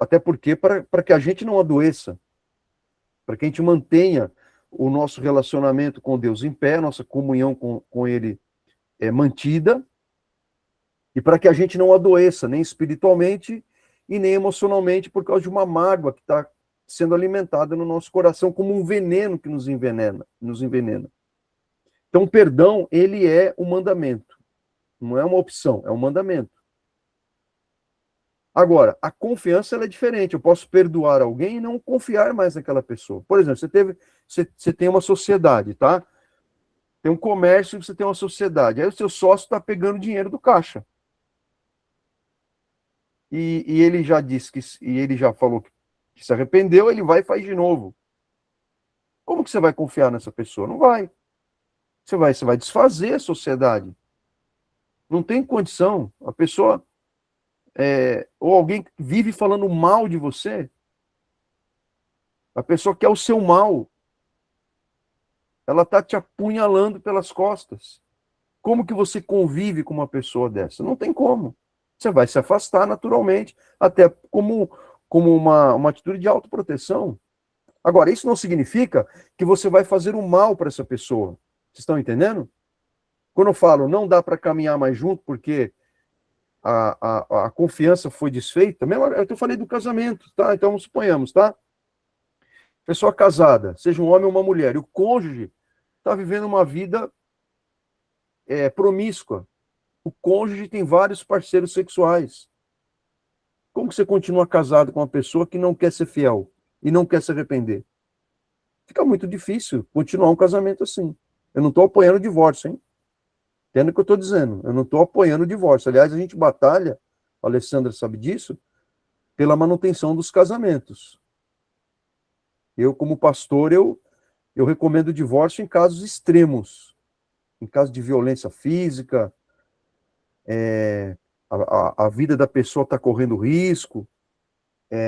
Até porque para que a gente não adoeça, para que a gente mantenha o nosso relacionamento com Deus em pé, nossa comunhão com Ele mantida, e para que a gente não adoeça, nem espiritualmente e nem emocionalmente, por causa de uma mágoa que está sendo alimentada no nosso coração como um veneno que nos envenena. Então, o perdão, ele é um mandamento. Não é uma opção, é um mandamento. Agora, a confiança ela é diferente. Eu posso perdoar alguém e não confiar mais naquela pessoa. Por exemplo, você tem uma sociedade, tá? Tem um comércio e você tem uma sociedade. Aí o seu sócio está pegando dinheiro do caixa. E ele já disse e ele já falou que se arrependeu, ele vai e faz de novo. Como que você vai confiar nessa pessoa? Não vai. Você vai desfazer a sociedade. Não tem condição. A pessoa, ou alguém que vive falando mal de você, a pessoa quer o seu mal, ela está te apunhalando pelas costas. Como que você convive com uma pessoa dessa? Não tem como. Você vai se afastar naturalmente, até como uma atitude de autoproteção. Agora, isso não significa que você vai fazer o mal para essa pessoa. Vocês estão entendendo? Quando eu falo não dá para caminhar mais junto porque a confiança foi desfeita, mesmo eu falei do casamento, tá? Então, suponhamos, tá? Pessoa casada, seja um homem ou uma mulher, e o cônjuge está vivendo uma vida promíscua. O cônjuge tem vários parceiros sexuais. Como que você continua casado com uma pessoa que não quer ser fiel e não quer se arrepender? Fica muito difícil continuar um casamento assim. Eu não estou apoiando o divórcio, hein? Entenda o que eu estou dizendo. Eu não estou apoiando o divórcio. Aliás, a gente batalha, a Alessandra sabe disso, pela manutenção dos casamentos. Eu, como pastor, eu recomendo o divórcio em casos extremos. Em caso de violência física, a vida da pessoa está correndo risco.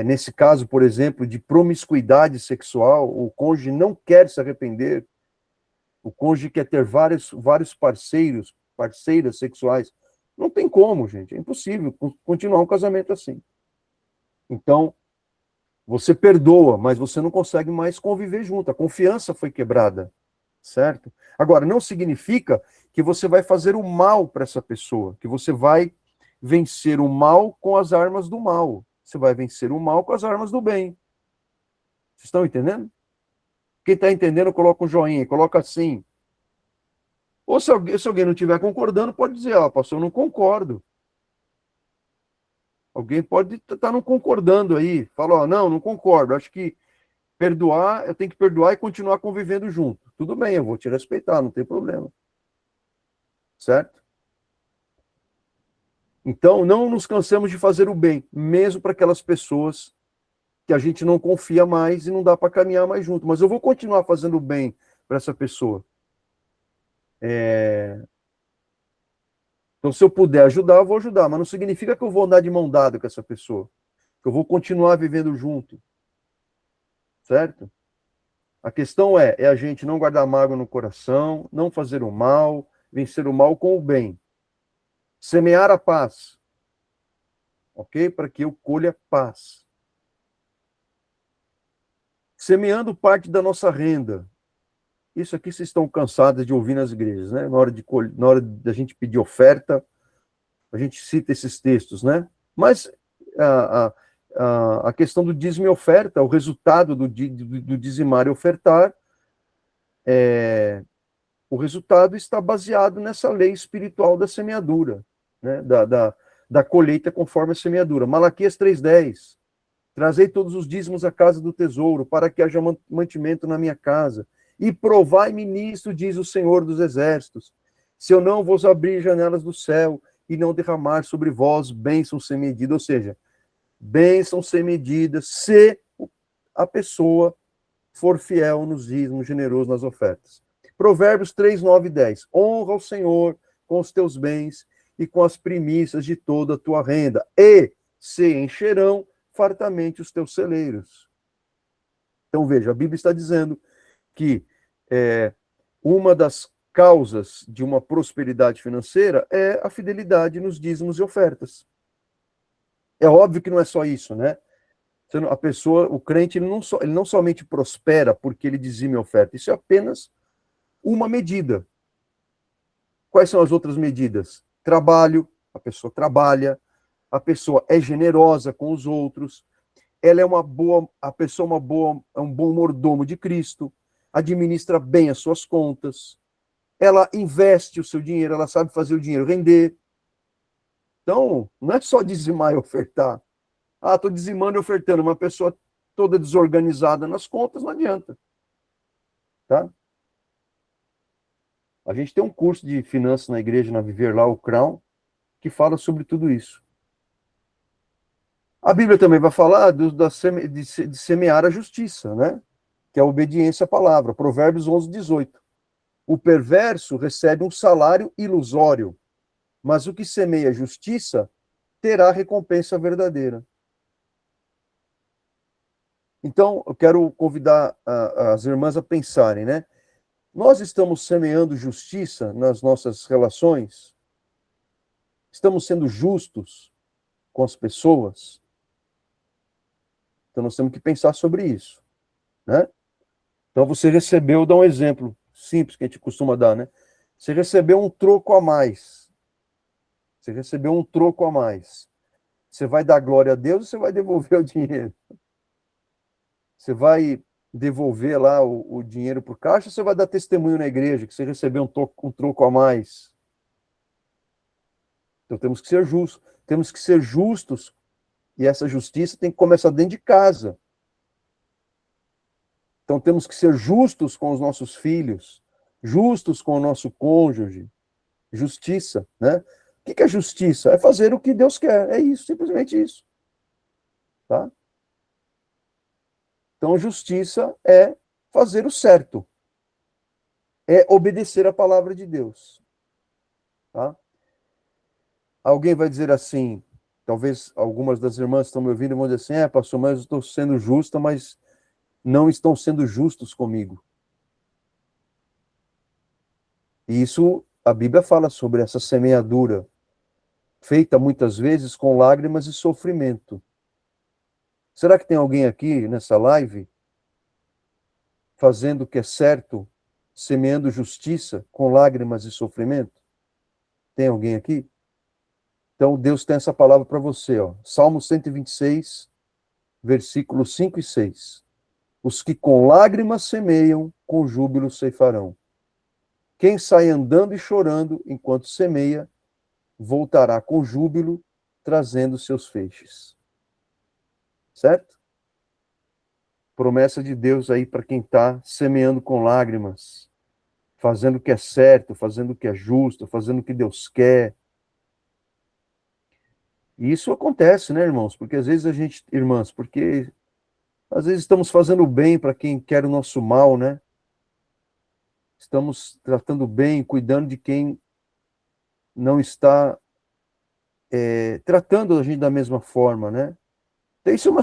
Nesse caso, por exemplo, de promiscuidade sexual, o cônjuge não quer se arrepender, o cônjuge quer ter vários parceiras sexuais. Não tem como, gente, é impossível continuar um casamento assim. Então, você perdoa, mas você não consegue mais conviver junto, a confiança foi quebrada, certo? Agora, não significa que você vai fazer o mal para essa pessoa, que você vai vencer o mal com as armas do mal. Você vai vencer o mal com as armas do bem. Vocês estão entendendo? Quem está entendendo, coloca um joinha, coloca assim. Ou se alguém não estiver concordando, pode dizer, pastor, eu não concordo. Alguém pode estar não concordando aí. Fala, não concordo. Acho que perdoar, eu tenho que perdoar e continuar convivendo junto. Tudo bem, eu vou te respeitar, não tem problema. Certo? Então, não nos cansemos de fazer o bem, mesmo para aquelas pessoas que a gente não confia mais e não dá para caminhar mais junto. Mas eu vou continuar fazendo o bem para essa pessoa. Então, se eu puder ajudar, eu vou ajudar, mas não significa que eu vou andar de mão dada com essa pessoa, que eu vou continuar vivendo junto, certo? A questão é a gente não guardar mágoa no coração, não fazer o mal, vencer o mal com o bem. Semear a paz, ok? Para que eu colha paz. Semeando parte da nossa renda. Isso aqui vocês estão cansados de ouvir nas igrejas, né? Na hora da gente pedir oferta, a gente cita esses textos, né? Mas a questão do dízimo e oferta, o resultado do dizimar e ofertar, o resultado está baseado nessa lei espiritual da semeadura, né? Da colheita conforme a semeadura. Malaquias 3:10. Trazei todos os dízimos à casa do tesouro, para que haja mantimento na minha casa. E provai-me nisto, diz o Senhor dos Exércitos, se eu não vos abrir janelas do céu e não derramar sobre vós bênçãos sem medida. Ou seja, bênçãos sem medida, se a pessoa for fiel nos dízimos, generoso nas ofertas. Provérbios 3, 9 e 10. Honra o Senhor com os teus bens e com as primícias de toda a tua renda, e se encherão fartamente os teus celeiros. Então, veja, a Bíblia está dizendo que uma das causas de uma prosperidade financeira é a fidelidade nos dízimos e ofertas. É óbvio que não é só isso, né? A pessoa, o crente, ele não somente prospera porque ele dizima e oferta, isso é apenas uma medida. Quais são as outras medidas? Trabalho, a pessoa trabalha, a pessoa é generosa com os outros, ela é um bom mordomo de Cristo, administra bem as suas contas, ela investe o seu dinheiro, ela sabe fazer o dinheiro render. Então, não é só dizimar e ofertar, Ah, estou dizimando e ofertando. Uma pessoa toda desorganizada nas contas, não adianta. Tá? A gente tem um curso de finanças na igreja, na Viver Lá, o Crown, que fala sobre tudo isso. A Bíblia também vai falar de semear a justiça, né? Que é a obediência à palavra. Provérbios 11:18. O perverso recebe um salário ilusório, mas o que semeia a justiça terá recompensa verdadeira. Então, eu quero convidar as irmãs a pensarem, né? Nós estamos semeando justiça nas nossas relações? Estamos sendo justos com as pessoas? Então, nós temos que pensar sobre isso, né? Então, você recebeu, dá um exemplo simples que a gente costuma dar, né? Você recebeu um troco a mais. Você recebeu um troco a mais. Você vai dar glória a Deus ou você vai devolver o dinheiro? Você vai devolver lá o dinheiro para o caixa ou você vai dar testemunho na igreja que você recebeu um troco a mais? Então temos que ser justos. Temos que ser justos e essa justiça tem que começar dentro de casa. Então temos que ser justos com os nossos filhos, justos com o nosso cônjuge. Justiça, né? O que é justiça? É fazer o que Deus quer. É isso, simplesmente isso. Tá? Então, justiça é fazer o certo, é obedecer a palavra de Deus. Tá? Alguém vai dizer assim, talvez algumas das irmãs estão me ouvindo e vão dizer assim, pastor, mas eu estou sendo justa, mas não estão sendo justos comigo. E isso, a Bíblia fala sobre essa semeadura, feita muitas vezes com lágrimas e sofrimento. Será que tem alguém aqui nessa live fazendo o que é certo, semeando justiça com lágrimas e sofrimento? Tem alguém aqui? Então, Deus tem essa palavra para você, ó. Salmo 126, versículos 5 e 6. Os que com lágrimas semeiam, com júbilo ceifarão. Quem sai andando e chorando enquanto semeia, voltará com júbilo, trazendo seus feixes. Certo? Promessa de Deus aí para quem está semeando com lágrimas, fazendo o que é certo, fazendo o que é justo, fazendo o que Deus quer. E isso acontece, né, irmãos? Porque às vezes irmãs, porque às vezes estamos fazendo bem para quem quer o nosso mal, né? Estamos tratando bem, cuidando de quem não está tratando a gente da mesma forma, né? Então, isso é uma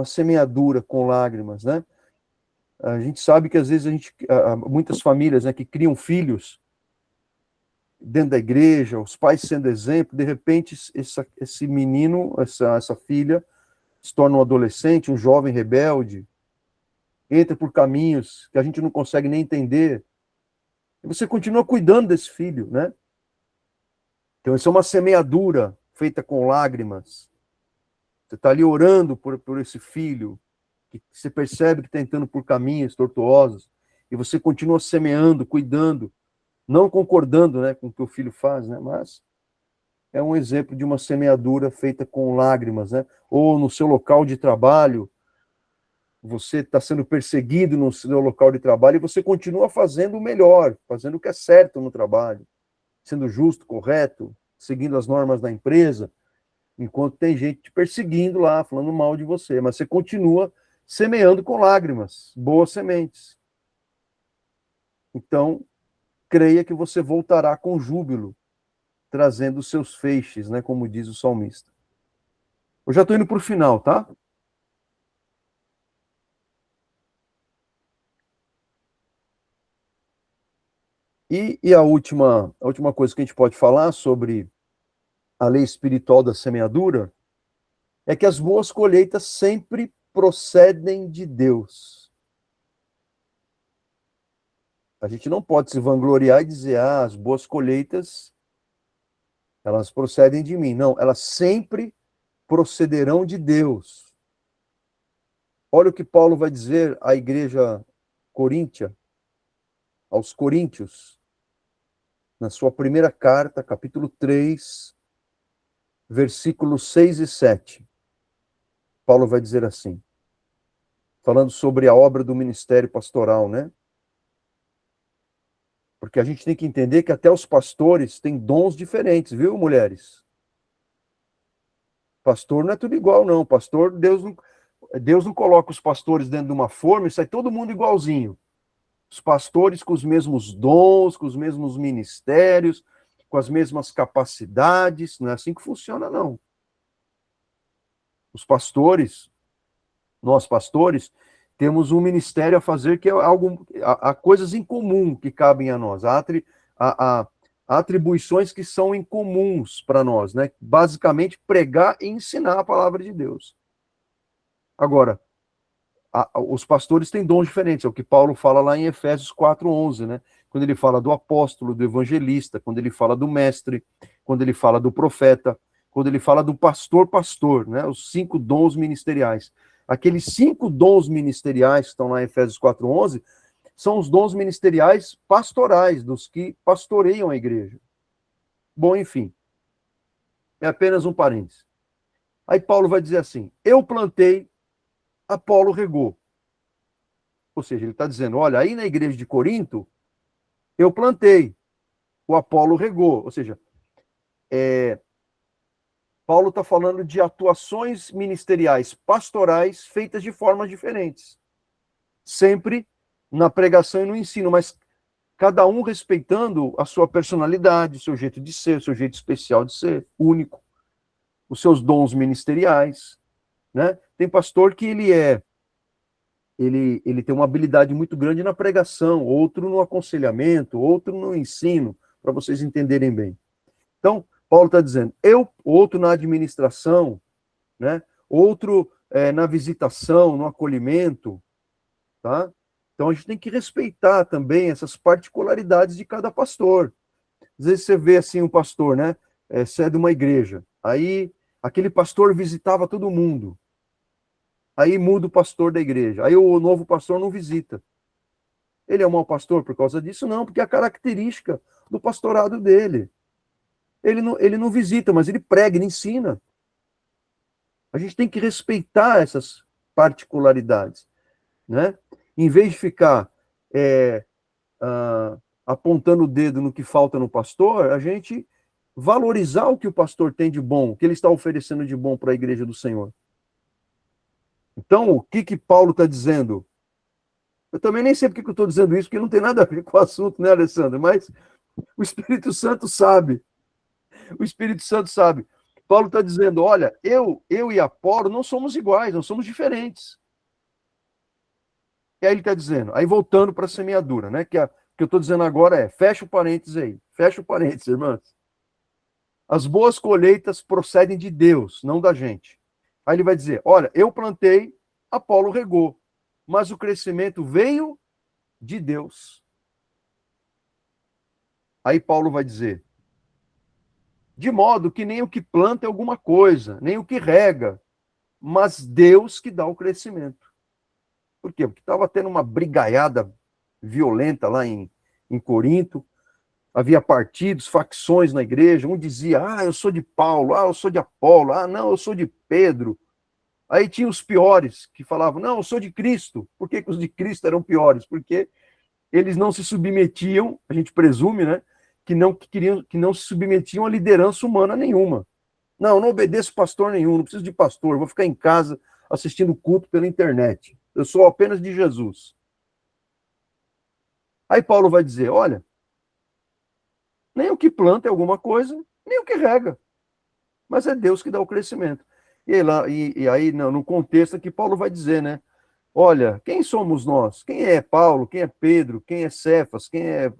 semeadura com lágrimas, né? A gente sabe que às vezes muitas famílias, né, que criam filhos dentro da igreja, os pais sendo exemplo, de repente esse menino, essa filha, se torna um adolescente, um jovem rebelde, entra por caminhos que a gente não consegue nem entender, e você continua cuidando desse filho, né? Então, isso é uma semeadura feita com lágrimas. Você está ali orando por esse filho, que você percebe que está entrando por caminhos tortuosos, e você continua semeando, cuidando, não concordando, né, com o que o filho faz, né? Mas é um exemplo de uma semeadura feita com lágrimas, né? Ou no seu local de trabalho, você está sendo perseguido no seu local de trabalho e você continua fazendo o melhor, fazendo o que é certo no trabalho, sendo justo, correto, seguindo as normas da empresa, enquanto tem gente te perseguindo lá, falando mal de você, mas você continua semeando com lágrimas, boas sementes. Então, creia que você voltará com júbilo, trazendo os seus feixes, né, como diz o salmista. Eu já estou indo para o final, tá? E a última coisa que a gente pode falar sobre a lei espiritual da semeadura é que as boas colheitas sempre procedem de Deus. A gente não pode se vangloriar e dizer, as boas colheitas, elas procedem de mim. Não, elas sempre procederão de Deus. Olha o que Paulo vai dizer à igreja coríntia, aos coríntios, na sua primeira carta, capítulo 3, versículos 6 e 7. Paulo vai dizer assim, falando sobre a obra do ministério pastoral, né? Porque a gente tem que entender que até os pastores têm dons diferentes, viu, mulheres? Pastor não é tudo igual, não. Pastor, Deus não coloca os pastores dentro de uma forma e sai todo mundo igualzinho. Os pastores com os mesmos dons, com os mesmos ministérios, com as mesmas capacidades. Não é assim que funciona, não. Os pastores, nós pastores, temos um ministério a fazer que é algo, há coisas em comum que cabem a nós, há atribuições que são incomuns para nós, né? Basicamente, pregar e ensinar a palavra de Deus. Agora, os pastores têm dons diferentes, é o que Paulo fala lá em Efésios 4:11, né? Quando ele fala do apóstolo, do evangelista, quando ele fala do mestre, quando ele fala do profeta, quando ele fala do pastor, né? Os 5 dons ministeriais. Aqueles 5 dons ministeriais que estão lá em Efésios 4:11 são os dons ministeriais pastorais, dos que pastoreiam a igreja. Bom, enfim, é apenas um parênteses. Aí Paulo vai dizer assim, eu plantei, Apolo regou. Ou seja, ele está dizendo, olha, aí na igreja de Corinto, eu plantei, o Apolo regou. Ou seja, Paulo está falando de atuações ministeriais pastorais feitas de formas diferentes. Sempre na pregação e no ensino, mas cada um respeitando a sua personalidade, o seu jeito de ser, o seu jeito especial de ser, único, os seus dons ministeriais, né? Tem pastor que ele tem uma habilidade muito grande na pregação, outro no aconselhamento, outro no ensino, para vocês entenderem bem. Então, Paulo está dizendo, outro na administração, né? Outro na visitação, no acolhimento, tá? Então, a gente tem que respeitar também essas particularidades de cada pastor. Às vezes você vê assim um pastor, né? Você é de uma igreja, aí aquele pastor visitava todo mundo, aí muda o pastor da igreja, aí o novo pastor não visita. Ele é um mau pastor por causa disso? Não, porque é a característica do pastorado dele. Ele não visita, mas ele prega, ele ensina. A gente tem que respeitar essas particularidades, né? Em vez de ficar apontando o dedo no que falta no pastor, a gente valorizar o que o pastor tem de bom, o que ele está oferecendo de bom para a igreja do Senhor. Então, o que Paulo está dizendo? Eu também nem sei porque que eu estou dizendo isso, porque não tem nada a ver com o assunto, né, Alessandro? Mas o Espírito Santo sabe. O Espírito Santo sabe. Paulo está dizendo, olha, eu e Apolo não somos iguais, nós somos diferentes. E aí ele está dizendo, aí voltando para a semeadura, né? Que eu estou dizendo agora fecha o parênteses aí, fecha o parênteses, irmãs. As boas colheitas procedem de Deus, não da gente. Aí ele vai dizer, olha, eu plantei, Apolo regou, mas o crescimento veio de Deus. Aí Paulo vai dizer, de modo que nem o que planta é alguma coisa, nem o que rega, mas Deus que dá o crescimento. Por quê? Porque estava tendo uma brigaiada violenta lá em Corinto, havia partidos, facções na igreja, um dizia, eu sou de Paulo, eu sou de Apolo, não, eu sou de Pedro. Aí tinha os piores, que falavam, não, eu sou de Cristo. Por que os de Cristo eram piores? Porque eles não se submetiam, a gente presume, né, que não se submetiam a liderança humana nenhuma. Não obedeço pastor nenhum, não preciso de pastor, vou ficar em casa assistindo culto pela internet. Eu sou apenas de Jesus. Aí Paulo vai dizer, olha, nem o que planta é alguma coisa, nem o que rega. Mas é Deus que dá o crescimento. E aí, no contexto que Paulo vai dizer, né? Olha, quem somos nós? Quem é Paulo? Quem é Pedro? Quem é Cefas? Quem é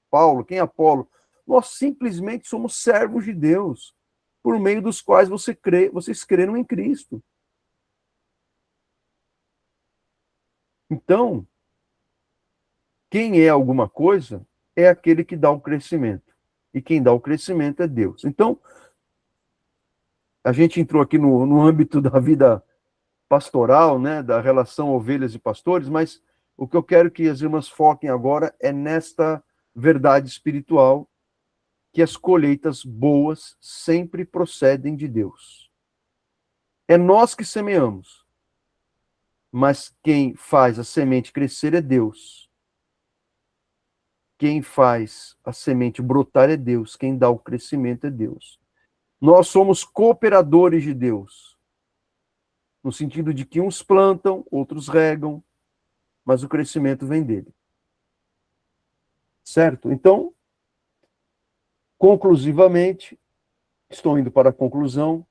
Paulo? Quem é Apolo? Nós simplesmente somos servos de Deus, por meio dos quais vocês creram em Cristo. Então, quem é alguma coisa é aquele que dá o crescimento. E quem dá o crescimento é Deus. Então, a gente entrou aqui no âmbito da vida pastoral, né, da relação ovelhas e pastores, mas o que eu quero que as irmãs foquem agora é nesta verdade espiritual, que as colheitas boas sempre procedem de Deus. É nós que semeamos, mas quem faz a semente crescer é Deus. Quem faz a semente brotar é Deus, quem dá o crescimento é Deus. Nós somos cooperadores de Deus, no sentido de que uns plantam, outros regam, mas o crescimento vem dele. Certo? Então, conclusivamente, estou indo para a conclusão,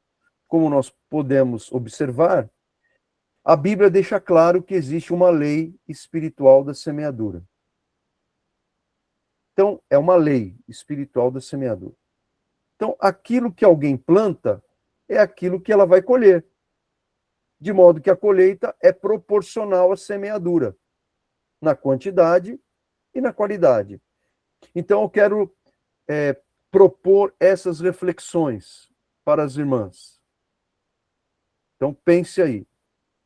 como nós podemos observar, a Bíblia deixa claro que existe uma lei espiritual da semeadura. Então, é uma lei espiritual da semeadura. Então, aquilo que alguém planta é aquilo que ela vai colher. De modo que a colheita é proporcional à semeadura, na quantidade e na qualidade. Então, eu quero propor essas reflexões para as irmãs. Então, pense aí.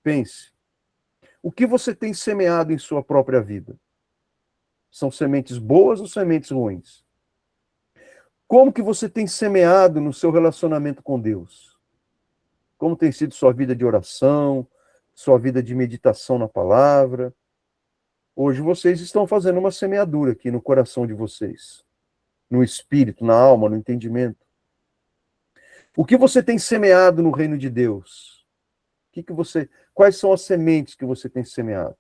Pense. O que você tem semeado em sua própria vida? São sementes boas ou sementes ruins? Como que você tem semeado no seu relacionamento com Deus? Como tem sido sua vida de oração, sua vida de meditação na palavra? Hoje vocês estão fazendo uma semeadura aqui no coração de vocês, no espírito, na alma, no entendimento. O que você tem semeado no reino de Deus? Quais são as sementes que você tem semeado?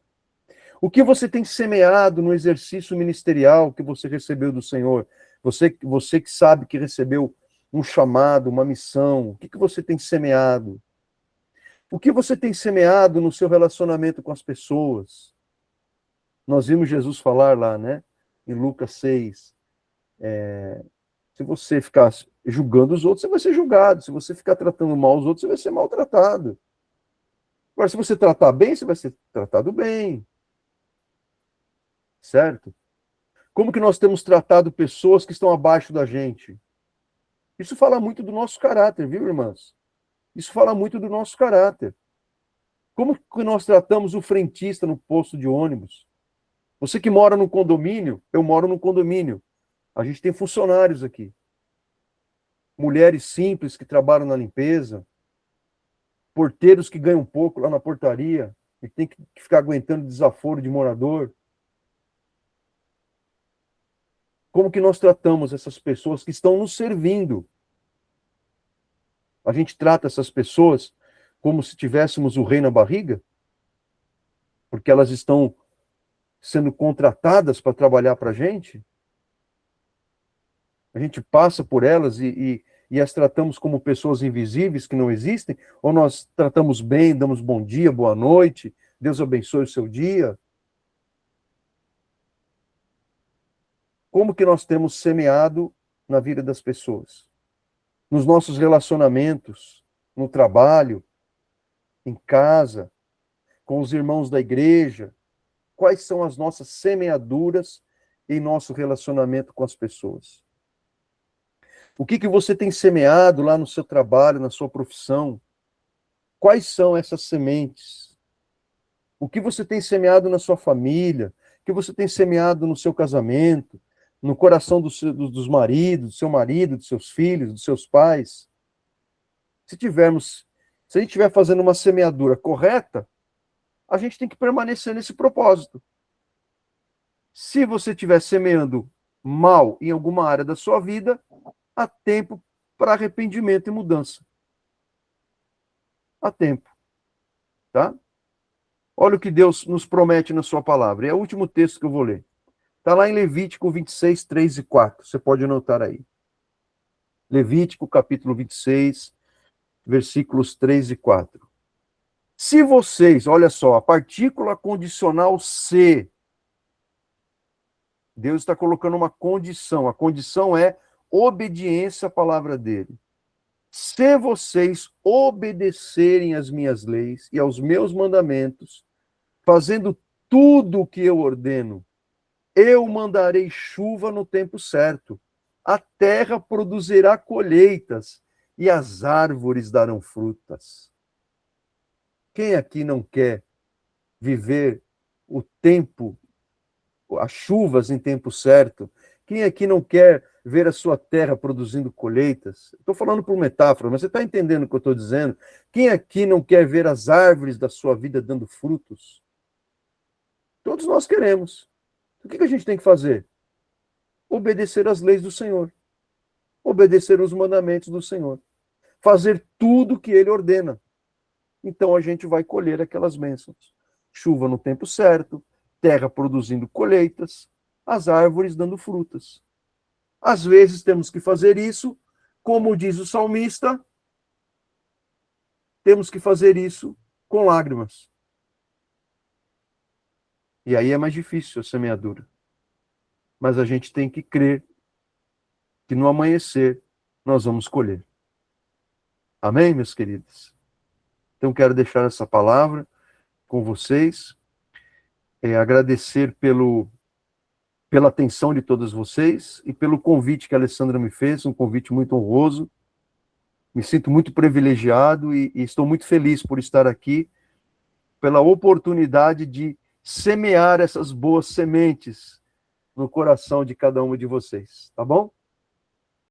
O que você tem semeado no exercício ministerial que você recebeu do Senhor? Você que sabe que recebeu um chamado, uma missão, o que você tem semeado? O que você tem semeado no seu relacionamento com as pessoas? Nós vimos Jesus falar lá, né? Em Lucas 6. Se você ficar julgando os outros, você vai ser julgado. Se você ficar tratando mal os outros, você vai ser maltratado. Agora, se você tratar bem, você vai ser tratado bem. Certo? Como que nós temos tratado pessoas que estão abaixo da gente? Isso fala muito do nosso caráter, viu, irmãs? Isso fala muito do nosso caráter. Como que nós tratamos o frentista no posto de ônibus? Você que mora num condomínio, eu moro num condomínio. A gente tem funcionários aqui. Mulheres simples que trabalham na limpeza, porteiros que ganham pouco lá na portaria e tem que ficar aguentando desaforo de morador. Como que nós tratamos essas pessoas que estão nos servindo? A gente trata essas pessoas como se tivéssemos o rei na barriga? Porque elas estão sendo contratadas para trabalhar para a gente? A gente passa por elas e as tratamos como pessoas invisíveis que não existem? Ou nós tratamos bem, damos bom dia, boa noite, Deus abençoe o seu dia? Como que nós temos semeado na vida das pessoas? Nos nossos relacionamentos, no trabalho, em casa, com os irmãos da igreja? Quais são as nossas semeaduras em nosso relacionamento com as pessoas? O que você tem semeado lá no seu trabalho, na sua profissão? Quais são essas sementes? O que você tem semeado na sua família? O que você tem semeado no seu casamento? No coração dos maridos, do seu marido, dos seus filhos, dos seus pais? Se a gente estiver fazendo uma semeadura correta, a gente tem que permanecer nesse propósito. Se você estiver semeando mal em alguma área da sua vida, há tempo para arrependimento e mudança. Há tempo. Tá? Olha o que Deus nos promete na sua palavra. É o último texto que eu vou ler. Está lá em Levítico 26, 3 e 4. Você pode anotar aí. Levítico, capítulo 26, versículos 3 e 4. Se vocês, olha só, a partícula condicional se, Deus está colocando uma condição. A condição é obediência à palavra dele. Se vocês obedecerem às minhas leis e aos meus mandamentos, fazendo tudo o que eu ordeno, eu mandarei chuva no tempo certo. A terra produzirá colheitas e as árvores darão frutas. Quem aqui não quer viver o tempo, as chuvas em tempo certo? Quem aqui não quer ver a sua terra produzindo colheitas? Estou falando por metáfora, mas você está entendendo o que eu estou dizendo? Quem aqui não quer ver as árvores da sua vida dando frutos? Todos nós queremos. O que a gente tem que fazer? Obedecer às leis do Senhor. Obedecer os mandamentos do Senhor. Fazer tudo o que Ele ordena. Então a gente vai colher aquelas bênçãos. Chuva no tempo certo, terra produzindo colheitas, as árvores dando frutas. Às vezes temos que fazer isso, como diz o salmista, temos que fazer isso com lágrimas. E aí é mais difícil a semeadura. Mas a gente tem que crer que no amanhecer nós vamos colher. Amém, meus queridos? Então quero deixar essa palavra com vocês, agradecer pela atenção de todos vocês e pelo convite que a Alessandra me fez, um convite muito honroso. Me sinto muito privilegiado e estou muito feliz por estar aqui, pela oportunidade de semear essas boas sementes no coração de cada um de vocês, tá bom?